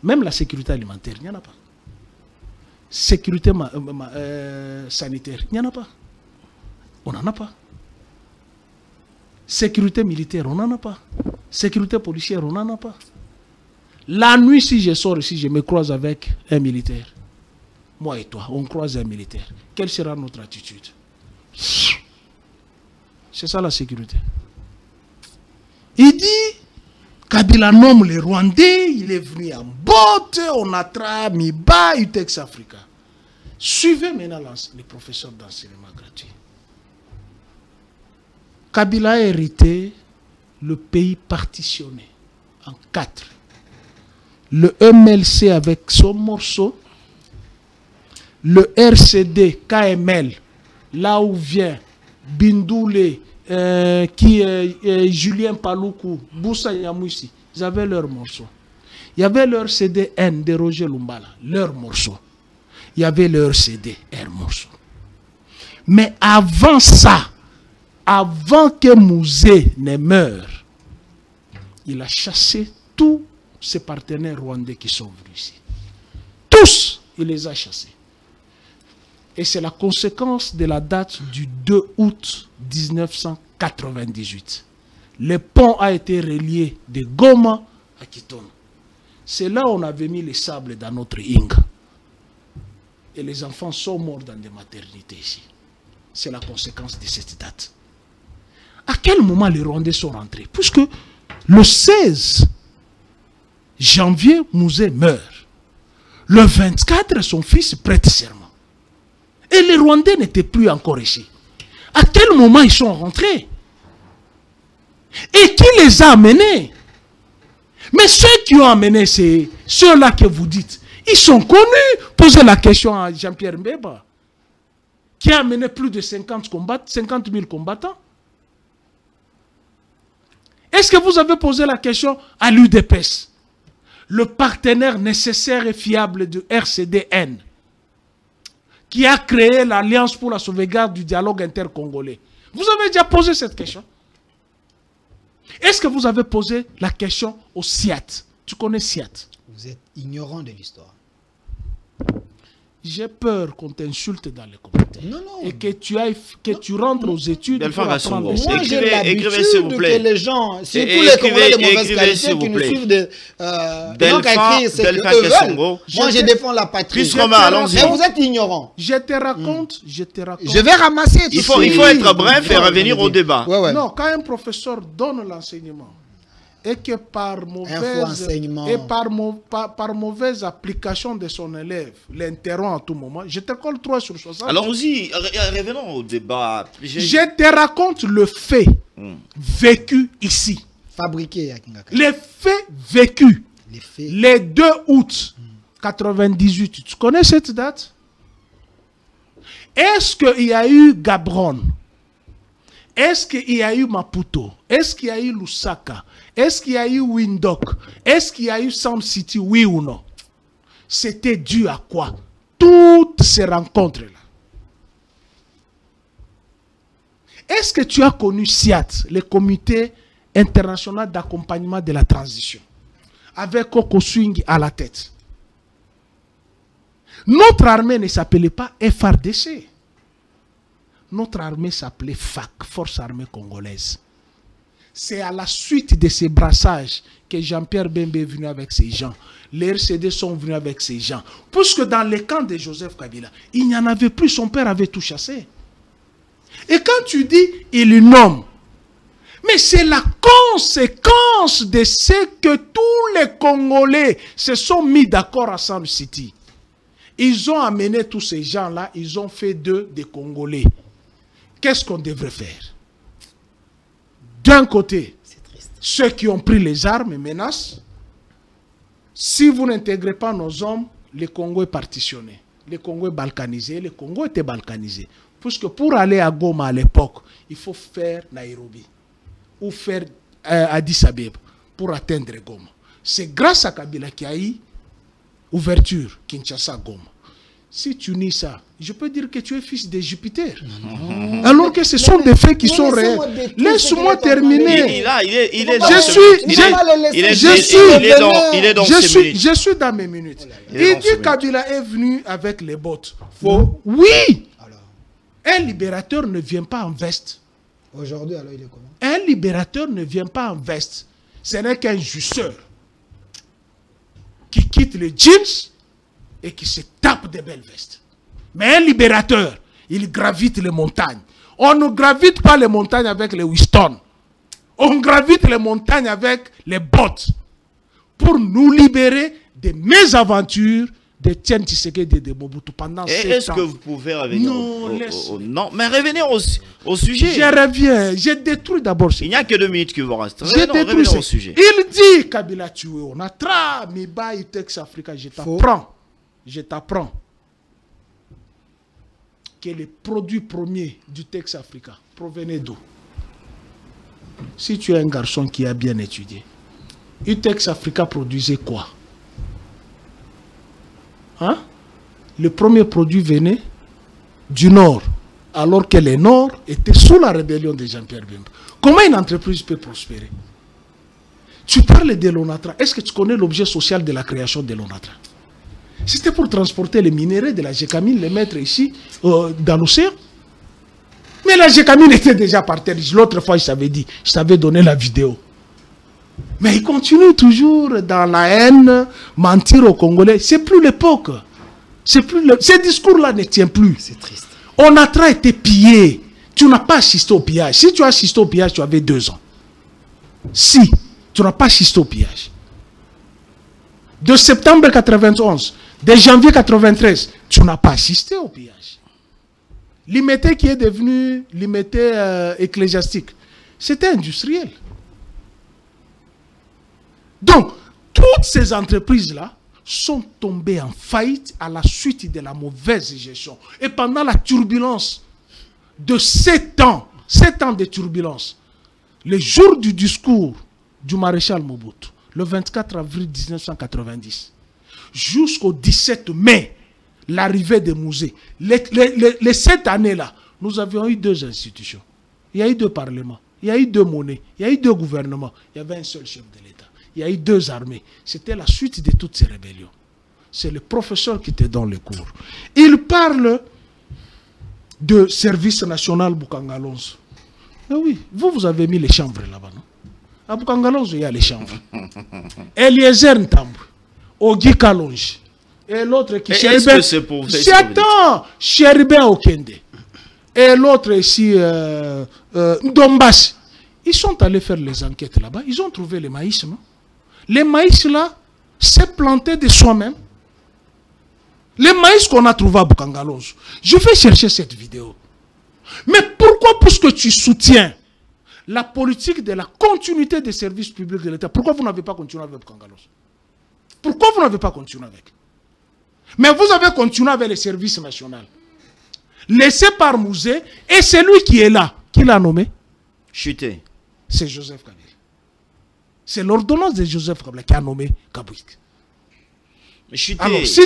Même la sécurité alimentaire, il n'y en a pas. Sécurité sanitaire, il n'y en a pas. On n'en a pas. Sécurité militaire, on n'en a pas. Sécurité policière, on n'en a pas. La nuit, si je sors ici, je me croise avec un militaire. Moi et toi, on croise un militaire. Quelle sera notre attitude? C'est ça la sécurité. Il dit, Kabila nomme les Rwandais, il est venu en botte, on a mis bas UTEX Africa. Suivez maintenant les professeurs d'enseignement gratuit. Kabila a hérité le pays partitionné en 4. Le MLC avec son morceau, le RCD, KML, là où vient Bindoulé, Julien Paloukou, Boussa Yamoussi, ils avaient leur morceau. Il y avait leur CDN de Roger Lumbala, leur morceau. Il y avait leur CDR morceau. Mais avant ça, avant que Mouzé ne meure, il a chassé tous ses partenaires rwandais qui sont venus ici. Tous, il les a chassés. Et c'est la conséquence de la date du 2 août 1998. Le pont a été relié de Goma à Kitona. C'est là où on avait mis les sables dans notre Inga. Et les enfants sont morts dans des maternités ici. C'est la conséquence de cette date. À quel moment les Rwandais sont rentrés? Puisque le 16 janvier, Mouzé meurt. Le 24, son fils prête serment. Et les Rwandais n'étaient plus encore ici. À quel moment ils sont rentrés? Et qui les a amenés? Mais ceux qui ont amené, c'est ceux-là que vous dites. Ils sont connus. Posez la question à Jean-Pierre Mbeba, qui a amené plus de 50 000 combattants. Est-ce que vous avez posé la question à l'UDPS, le partenaire nécessaire et fiable de RCDN, qui a créé l'Alliance pour la sauvegarde du dialogue intercongolais? Vous avez déjà posé cette question? Est-ce que vous avez posé la question au SIAT? Tu connais SIAT? Vous êtes ignorant de l'histoire. J'ai peur qu'on t'insulte dans les commentaires. Non, non. Et que tu rentres aux études pour apprendre. Moi, j'ai écrivez, s'il vous l'habitude plaît. que les gens, surtout les Congolais de mauvaise qualité qui nous suivent de... Moi, je défends la patrie. Et vous êtes ignorant. Je te raconte. Je vais ramasser tout ça. Il faut être bref et revenir au débat. Non, quand un professeur donne l'enseignement, et que par mauvaise application de son élève, l'interrompt à tout moment, je te colle 3 sur 60. Allons-y, revenons au débat. Je te raconte le fait vécu ici. Fabriqué à Kingaka. Les faits vécus. Les 2 août 98. Tu connais cette date? Est-ce qu'il y a eu Gabron? Est-ce qu'il y a eu Maputo? Est-ce qu'il y a eu Lusaka? Est-ce qu'il y a eu Windhoek? Est-ce qu'il y a eu Sound City? Oui ou non? C'était dû à quoi? Toutes ces rencontres-là. Est-ce que tu as connu SIAT, le comité international d'accompagnement de la transition, avec Koko Swing à la tête? Notre armée ne s'appelait pas FRDC. Notre armée s'appelait FAC, Force Armée Congolaise. C'est à la suite de ces brassages que Jean-Pierre Bembe est venu avec ces gens. Les RCD sont venus avec ces gens. Puisque dans les camps de Joseph Kabila, il n'y en avait plus, son père avait tout chassé. Et quand tu dis « il nomme », mais c'est la conséquence de ce que tous les Congolais se sont mis d'accord à Sound City. Ils ont amené tous ces gens-là, ils ont fait d'eux des Congolais. Qu'est-ce qu'on devrait faire? D'un côté, ceux qui ont pris les armes menacent. Si vous n'intégrez pas nos hommes, le Congo est partitionné. Le Congo est balkanisé. Le Congo était balkanisé. Puisque pour aller à Goma à l'époque, il faut faire Nairobi ou faire Addis Abeba pour atteindre Goma. C'est grâce à Kabila qu'il y a eu ouverture Kinshasa-Goma. Si tu nies ça, je peux dire que tu es fils de Jupiter. Alors que ce sont des faits qui sont réels. Laisse-moi terminer. Je suis dans mes minutes. Il dit que Kabila est venu avec les bottes. Faux. Oui. Un libérateur ne vient pas en veste. Aujourd'hui, alors il est comment? Un libérateur ne vient pas en veste. Ce n'est qu'un jouisseur qui quitte les jeans et qui se tape des belles vestes. Mais un libérateur, il gravite les montagnes. On ne gravite pas les montagnes avec les Winston. On gravite les montagnes avec les bottes. Pour nous libérer des mésaventures de Tiens Tshisekedi et de Mobutu pendant 7 ans. Est-ce que vous pouvez revenir non, mais revenez au sujet. Je reviens. J'ai détruit d'abord. Il n'y a que 2 minutes qui vous restent. J'ai détruit au sujet. Il dit Kabila tué. On a tra, Miba, Itex Africa. Je t'apprends. Je t'apprends que les produits premiers du Tex Africa provenaient d'où? Si tu es un garçon qui a bien étudié, Utex Africa produisait quoi? Hein? Le premier produit venait du Nord, alors que le Nord était sous la rébellion de Jean-Pierre Bemba. Comment une entreprise peut prospérer? Tu parles de l'ONATRA. Est-ce que tu connais l'objet social de la création de l'ONATRA? C'était pour transporter les minéraux de la Gécamine, les mettre ici, dans l'océan. Mais la Gécamine était déjà par terre. L'autre fois, je t'avais dit, je t'avais donné la vidéo. Mais il continue toujours dans la haine, mentir aux Congolais. C'est plus l'époque. Ce discours-là ne tient plus. C'est triste. ONATRA été pillé. Tu n'as pas assisté au pillage. Si tu as assisté au pillage, tu avais 2 ans. Si tu n'as pas assisté au pillage. De septembre 91, de janvier 93, tu n'as pas assisté au pillage. L'Imité qui est devenu l'Imité ecclésiastique, c'était industriel. Donc, toutes ces entreprises-là sont tombées en faillite à la suite de la mauvaise gestion. Et pendant la turbulence de 7 ans de turbulence, le jour du discours du maréchal Mobutu, le 24 avril 1990, jusqu'au 17 mai, l'arrivée des musées, les 7 années-là, nous avions eu 2 institutions. Il y a eu 2 parlements, il y a eu 2 monnaies, il y a eu 2 gouvernements, il y avait un seul chef de l'État. Il y a eu 2 armées. C'était la suite de toutes ces rébellions. C'est le professeur qui te donne les cours. Il parle de service national Bukangalonzo. Mais oui, vous avez mis les chambres là-bas, non? À Bukangalonzo, il y a les chambres. Eliezer Ntambu, Ogi Kalonji, et l'autre qui Cheribin Okende. Et l'autre ici, Ndombashi. Ils sont allés faire les enquêtes là-bas. Ils ont trouvé les maïs, non? Les maïs là, c'est planté de soi-même. Les maïs qu'on a trouvé à Bukangalonzo. Je vais chercher cette vidéo. Mais pourquoi, puisque tu soutiens la politique de la continuité des services publics de l'État, pourquoi vous n'avez pas continué avec Bukangalonzo? Pourquoi vous n'avez pas continué avec? Mais vous avez continué avec les services nationaux. Laissé par Mouzé, et c'est lui qui est là. Qui l'a nommé? Chuté. C'est Joseph Kabila. C'est l'ordonnance de Joseph Kabila qui a nommé Kabouik. Alors, si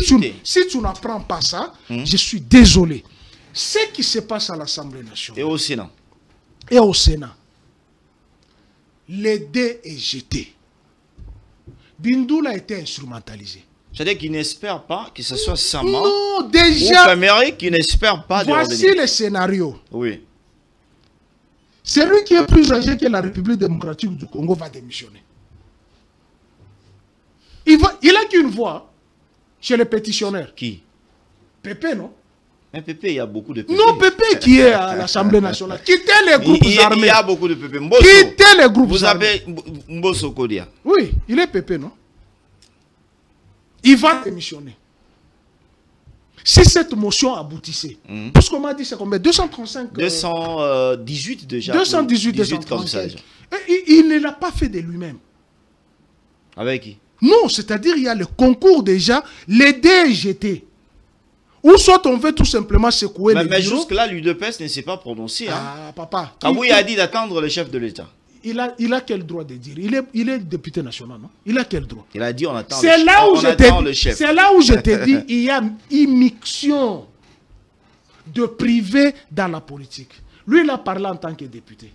tu n'apprends pas ça, je suis désolé. Ce qui se passe à l'Assemblée nationale. Et au Sénat. Et au Sénat. Les dés est jeté. Bindoula a été instrumentalisé. C'est-à-dire qu'il n'espère pas que ce soit Sama non, déjà, ou Kameri qui n'espère pas de voici le scénario. Oui. Celui qui est plus âgé que la République démocratique du Congo va démissionner. Il a qu'une voix chez les pétitionnaires. Qui? Pépé, non? Mais Pépé, il y a beaucoup de Pépé. Non, Pépé qui est à l'Assemblée nationale. Quittez les groupes armés. Il y a beaucoup de Pépé. Quittez les groupes armés. Vous avez Mbosso Kodia. Oui, il est Pépé, non? Il va démissionner. Si cette motion aboutissait, parce qu'on m'a dit c'est combien? 235 218 déjà. 218, 235. Il ne l'a pas fait de lui-même. Avec qui? Non, c'est-à-dire il y a le concours déjà, les dés jetés. Ou soit on veut tout simplement secouer les bureaux. Mais jusque-là, l'UDPS ne s'est pas prononcé. Ah, papa. Kabouy a dit d'attendre le chef de l'État. Il a quel droit de dire? Il est député national, non? Il a quel droit? Il a dit on attend le chef. C'est là où je te dis, il y a immixtion de privé dans la politique. Lui, il a parlé en tant que député.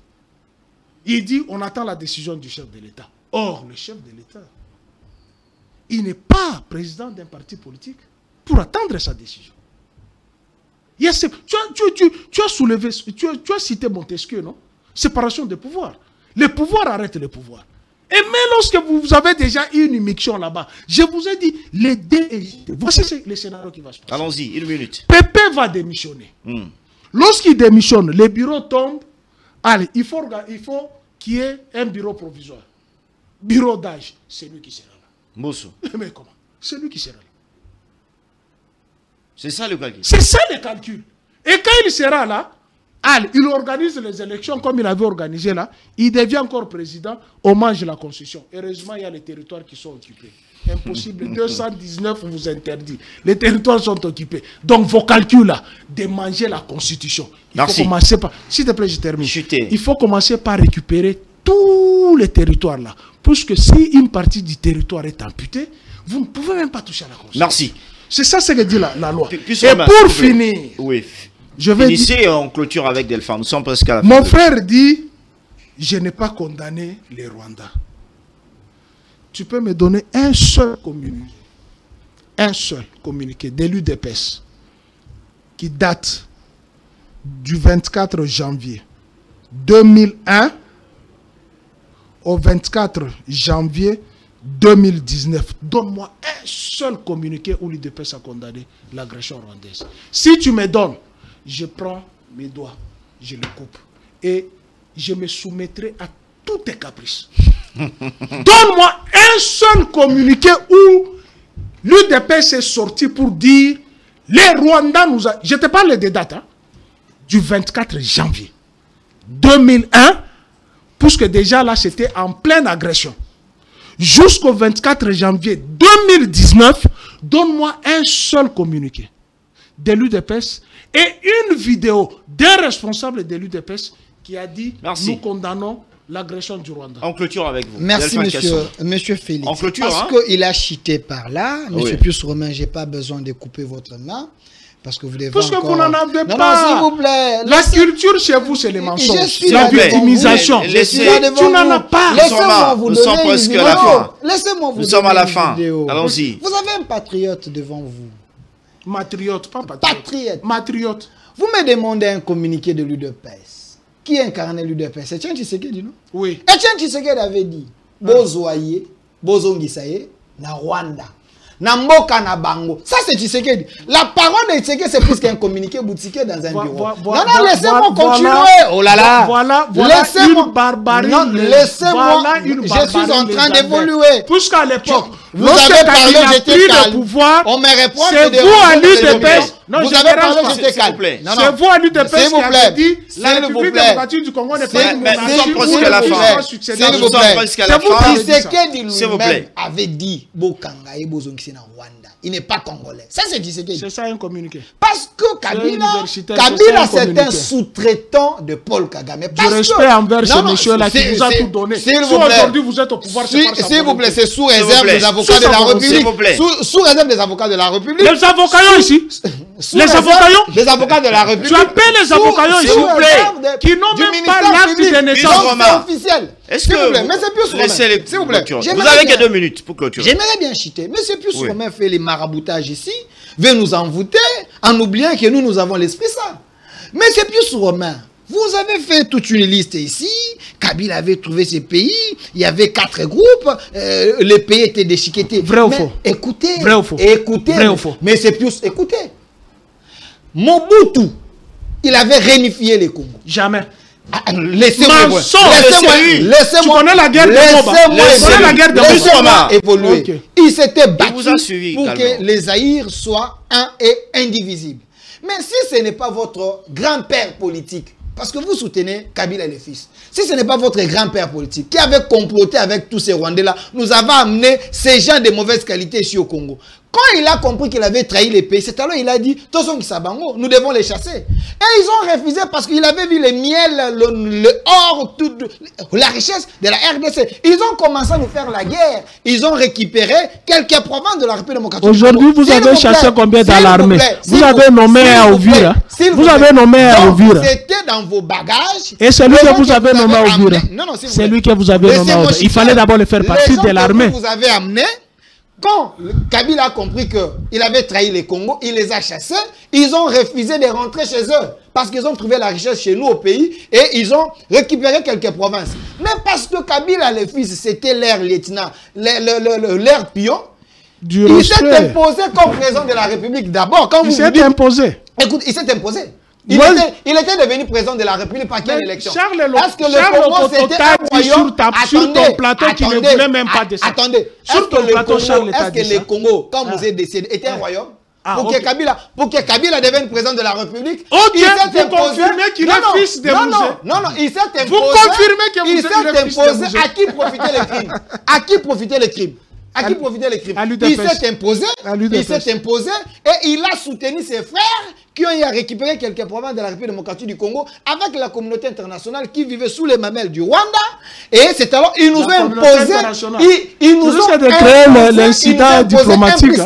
Il dit on attend la décision du chef de l'État. Or, le chef de l'État, il n'est pas président d'un parti politique pour attendre sa décision. Tu as soulevé, tu as cité Montesquieu, non? Séparation des pouvoirs. Le pouvoir arrête le pouvoir. Et même lorsque vous avez déjà une immixtion là-bas, je vous ai dit, les dés. Voici le scénario qui va se passer. Allons-y, 1 minute. Pépé va démissionner. Lorsqu'il démissionne, les bureaux tombent. Allez, il faut qu'il y ait un bureau provisoire. Bureau d'âge, c'est lui qui sera là. Mosso. Mais comment? C'est lui qui sera là. C'est ça le calcul. C'est ça le calcul. Et quand il sera là, il organise les élections comme il avait organisé là. Il devient encore président, hommage à la Constitution. Heureusement, il y a les territoires qui sont occupés. Impossible. 219 vous interdit. Les territoires sont occupés. Donc, vos calculs là, de manger la Constitution. Il faut commencer par. S'il te plaît, je termine. Il faut commencer par récupérer tous les territoires là. Puisque si une partie du territoire est amputée, vous ne pouvez même pas toucher à la Constitution. Merci. C'est ça ce que dit la loi. Et pour finir. Oui. Je vais dire, et on clôture avec Delphin. Nous sommes presque à la fin. Mon frère dit, je n'ai pas condamné les Rwandais. Tu peux me donner un seul communiqué de l'UDPS qui date du 24 janvier 2001 au 24 janvier 2019. Donne-moi un seul communiqué où l'UDPS a condamné l'agression rwandaise. Si tu me donnes, je prends mes doigts, je les coupe et je me soumettrai à tous tes caprices. Donne-moi un seul communiqué où l'UDPS est sorti pour dire les Rwandais nous a... Je te parle des dates, hein, du 24 janvier 2001, puisque déjà là c'était en pleine agression. Jusqu'au 24 janvier 2019, donne-moi un seul communiqué de l'UDPS et une vidéo d'un responsable de l'UDPS qui a dit nous condamnons l'agression du Rwanda. En clôture avec vous. Merci, monsieur Félix. En clôture, parce qu'il a chité par là. Monsieur Pius Romain, je n'ai pas besoin de couper votre main. Parce que vous devez parce encore... que vous n'en avez pas. Non, s'il vous plaît. La culture chez vous, c'est les mensonges. La victimisation. Tu n'en as pas. Laissez-moi vous donner une presque vidéo. à la fin. Laissez-moi vous Nous sommes à la fin. Vidéo. Allons-y. Vous avez un patriote devant vous. Matriote, pas patriote. Matriote. Vous me demandez un communiqué de l'UDPS. Qui incarnait l'UDPS? C'est Etienne Tshisekedi, non? Oui. Etienne Tshisekedi avait dit Bozoaye, Bozongisaye, na Rwanda. Na mboka na bango. Ça c'est Tshisekedi. La parole de Tshisekedi c'est plus qu'un communiqué boutiqué dans un bureau. Non, laissez-moi continuer. Oh là là. Voilà une barbarie. Non, laissez-moi. Je suis en train d'évoluer. Puisqu'à l'époque, vous avez parlé, j'étais calme. On me répond. C'est vous à l'UDPS. Non, vous avez parlé, j'étais calme. C'est vous à l'UDPS qui avez dit la République démocratique du Congo n'est pas une monarchie. Nous sommes presque à la fin. S'il vous plaît. Tshisekedi lui-même avait dit Bokanga et Bozongisi na Rwanda. Il n'est pas congolais. Ça, c'est Tshisekedi. C'est ça un communiqué. Parce que Kabila c'est un sous-traitant de Paul Kagame. Du respect envers ce monsieur-là qui vous a tout donné. Si aujourd'hui vous êtes au pouvoir, s'il vous plaît, c'est sous réserve des avocats de la République. Sous réserve des avocats de la République. Les avocats ici. Les avocats des avocats de la République. Tu appelles les avocats s'il vous plaît, qui n'ont même pas l'acte de naissance officiel. Est-ce que mais c'est plus laissez s'il vous plaît. Vous avez que 2 minutes pour clôturer. J'aimerais bien chiter. Monsieur Pius Romain fait les maraboutages ici, veut nous envoûter en oubliant que nous avons l'esprit saint. Monsieur Pius Romain, vous avez fait toute une liste ici. Kabila avait trouvé ces pays. Il y avait 4 groupes. Les pays étaient déchiquetés. Vrai ou faux? Écoutez. Vrai ou faux? Écoutez. Vrai ou faux? Mais c'est Pius, écoutez. Mobutu, il avait réunifié les Congo. Jamais. Laissez-moi. Tu connais la guerre de Moba. Laissez la guerre de Moba évoluer. Okay. Il s'était battu pour que les Zaïres soient un et indivisibles. Mais si ce n'est pas votre grand-père politique, parce que vous soutenez Kabila et les fils, si ce n'est pas votre grand-père politique qui avait comploté avec tous ces Rwandais-là, nous avons amené ces gens de mauvaise qualité ici au Congo. Quand il a compris qu'il avait trahi les pays, c'est alors il a dit, nous devons les chasser. Et ils ont refusé parce qu'il avait vu le miel, le or, la richesse de la RDC. Ils ont commencé à nous faire la guerre. Ils ont récupéré quelques provinces de la République démocratique. Aujourd'hui, vous avez chassé combien dans l'armée? Vous avez nommé à Ouvira. Vous avez nommé à Ouvira. C'était dans vos bagages. Et celui que vous avez nommé à Ouvira. C'est lui que vous avez nommé à Ouvira. Il fallait d'abord le faire partie de l'armée. Vous avez amené. Quand Kabila a compris qu'il avait trahi les Congo, il les a chassés, ils ont refusé de rentrer chez eux. Parce qu'ils ont trouvé la richesse chez nous au pays et ils ont récupéré quelques provinces. Mais parce que Kabila, les fils, c'était l'air lieutenant, l'air pion, il s'est imposé comme président de la République d'abord. Il s'est imposé. Écoute, il s'est imposé. Il était devenu président de la République par quelle élection? Est-ce que le Congo c'était un royaume sur ton plateau qui ne voulait même pas descendre? Attendez, sur ton plateau, Charles est-ce que le Congo, quand vous êtes décédé, était un royaume? Pour que Kabila devienne président de la République, il s'est confirmé qu'il est fils de Mouzé. Non, il s'est imposé. Vous confirmez que vous êtes fils de Mouzé. À qui profitaient les crimes? À qui profitaient les crimes? À qui profitaient les crimes? Il s'est imposé. Il s'est imposé et il a soutenu ses frères qui ont récupéré quelques provinces de la République démocratique du Congo avec la communauté internationale qui vivait sous les mamelles du Rwanda. Et c'est alors ils nous ont imposé. Ils nous ont créé l'incident diplomatique.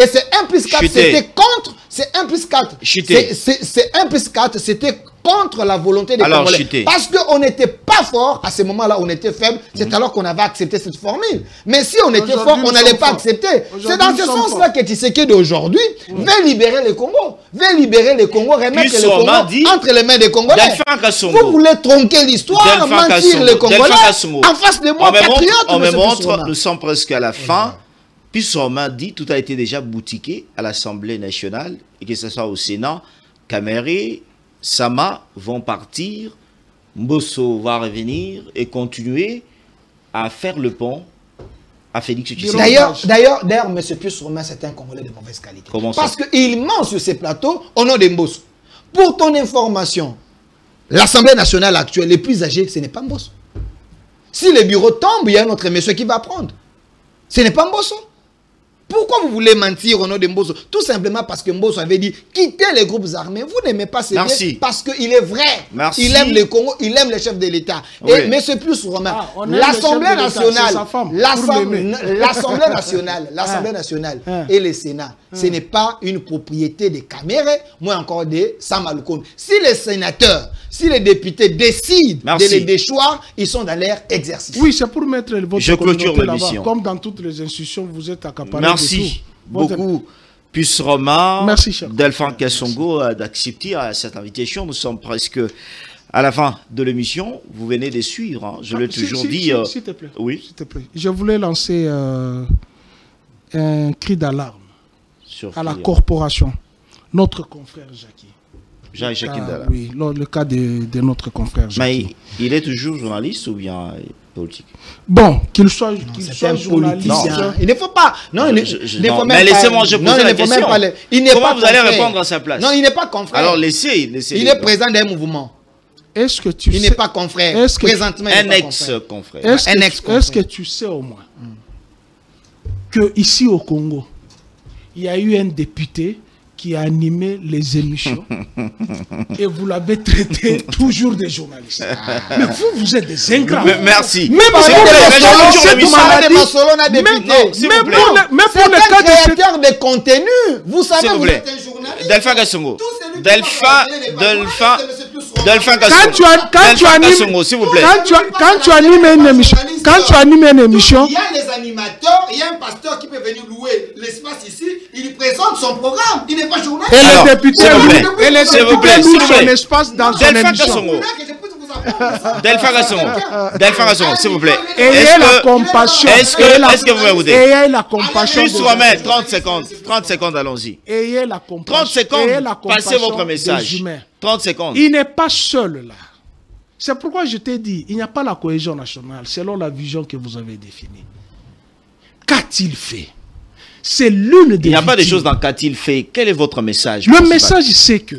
Et c'est 1 plus 4, c'était contre. C'est 1 plus 4. C'est 1 plus 4, c'était contre la volonté des Congolais. Parce qu'on n'était pas fort, à ce moment-là, on était faible. C'est alors qu'on avait accepté cette formule. Mais si on était fort, on n'allait pas accepter. C'est dans ce sens-là que Tshisekedi d'aujourd'hui veut libérer le Congo. Veut libérer le Congo, remettre le Congo entre les mains des Congolais. Vous voulez tronquer l'histoire, mentir les Congolais. En face de moi, patriote. On me montre, nous sommes presque à la fin. Puis Soma dit, tout a été déjà boutiqué à l'Assemblée nationale, et que ce soit au Sénat, Kamere, Sama vont partir, Mbosso va revenir et continuer à faire le pont à Félix Tshisekedi. D'ailleurs, M. Pius Romain, c'est un Congolais de mauvaise qualité. Comment ça? Parce qu'il ment sur ces plateaux au nom de Mbosso. Pour ton information, l'Assemblée nationale actuelle, les plus âgés, ce n'est pas Mbosso. Si le bureau tombe, il y a un autre monsieur qui va prendre. Ce n'est pas Mbosso. Pourquoi vous voulez mentir au nom de Mbosso? Tout simplement parce que Mbosso avait dit quittez les groupes armés. Vous n'aimez pas ces Merci. parce qu'il est vrai. Merci. Il aime le Congo, il aime les chefs de l'État. Oui. Mais c'est plus Romain. On aime L'Assemblée le chef de l'État, c'est sa femme, nationale, l'Assemblée nationale et le Sénat, ce n'est pas une propriété des Camérés, moi encore de Samaloukoum. Si les sénateurs, si les députés décident de les déchoir, ils sont dans leur exercice. Oui, c'est pour mettre votre Je clôture communauté là-bas. l'émission. Comme dans toutes les institutions, vous êtes accaparé. Merci beaucoup, Puce Roma, Merci, cher. Delphin Kassongo, d'accepter cette invitation. Nous sommes presque à la fin de l'émission. Vous venez de suivre, hein. Je l'ai toujours dit. S'il te plaît. Oui. S'il te plaît. Je voulais lancer un cri d'alarme à la corporation. Notre confrère Jackie. Jacques Indala. Oui, le cas de notre confrère Jackie. Mais il est toujours journaliste ou bien politique? Bon, qu'il soit journaliste. Il ne faut pas. Non, il ne faut mais laissez-moi, je pose la question. Comment vous allez répondre à sa place? Non, il n'est pas confrère. Alors laissez. Il est président d'un mouvement. Est-ce que tu il n'est pas confrère. Présentement, un ex-confrère. Est-ce que tu sais au moins que ici au Congo, il y a eu un député qui a animé les émissions et vous l'avez traité toujours des journalistes. Mais vous êtes des ingrats. Merci. Même pour le créateur de contenu, vous savez, vous êtes un journaliste. Delphin Kassongo. Delphin Kassongo, s'il vous plaît. Quand tu animes une émission, il y a les animateurs, il y a un pasteur qui peut venir louer l'espace ici, il présente son programme, il n'est pas journaliste. Et les députés louent son espace dans son émission. Delphin Kassongo, s'il vous plaît. Ayez la compassion. Est-ce que vous m'écoutez? Ayez la compassion. Plus Romain, 30 secondes. 30 secondes, allons-y. Ayez la compassion. 30 secondes, passez votre message. 30 secondes. Il n'est pas seul là. C'est pourquoi je t'ai dit, il n'y a pas la cohésion nationale selon la vision que vous avez définie. Qu'a-t-il fait? C'est l'une des... Il n'y a pas de choses dans qu'a-t-il fait. Quel est votre message? Le message, c'est que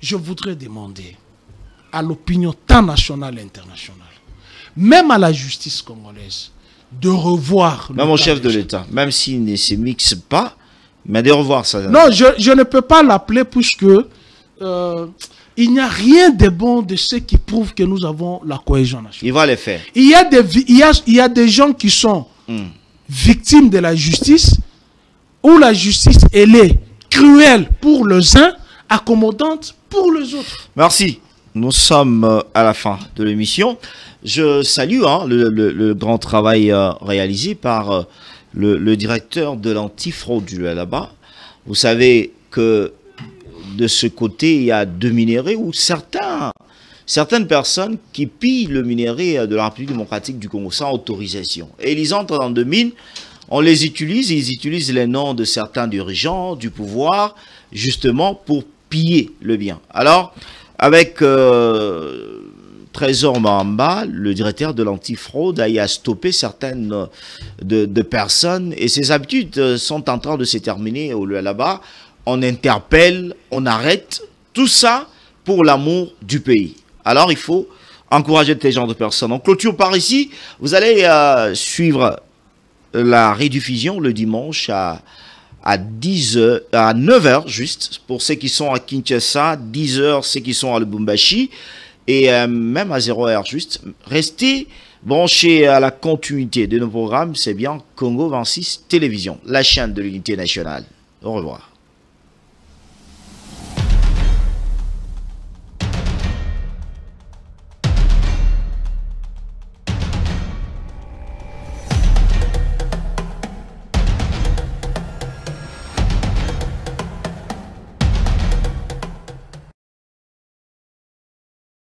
je voudrais demander à l'opinion tant nationale et internationale, même à la justice congolaise, de revoir... Même au chef de l'État, même s'il ne se mixe pas, mais de revoir ça. Non, je ne peux pas l'appeler puisque il n'y a rien de bon de ce qui prouve que nous avons la cohésion nationale. Il va les faire. Il y a des gens qui sont victimes de la justice, où la justice, elle est cruelle pour les uns, accommodante pour les autres. Merci. Nous sommes à la fin de l'émission. Je salue le grand travail réalisé par le directeur de l'antifraude du là-bas. Vous savez que de ce côté, il y a deux minéraux où certaines personnes qui pillent le minerai de la République démocratique du Congo sans autorisation. Et ils entrent dans deux mines, on les utilise, ils utilisent les noms de certains dirigeants du pouvoir, justement pour piller le bien. Alors, avec Trésor Mahamba, le directeur de l'antifraude, a stoppé certaines de personnes et ces habitudes sont en train de se terminer là-bas. On interpelle, on arrête, tout ça pour l'amour du pays. Alors il faut encourager ces genres de personnes. On clôture par ici, vous allez suivre la rediffusion le dimanche à 9h juste, pour ceux qui sont à Kinshasa, 10h ceux qui sont à Lubumbashi, et même à 0h juste. Restez branchés à la continuité de nos programmes, c'est bien Congo 26 Télévision, la chaîne de l'unité nationale. Au revoir.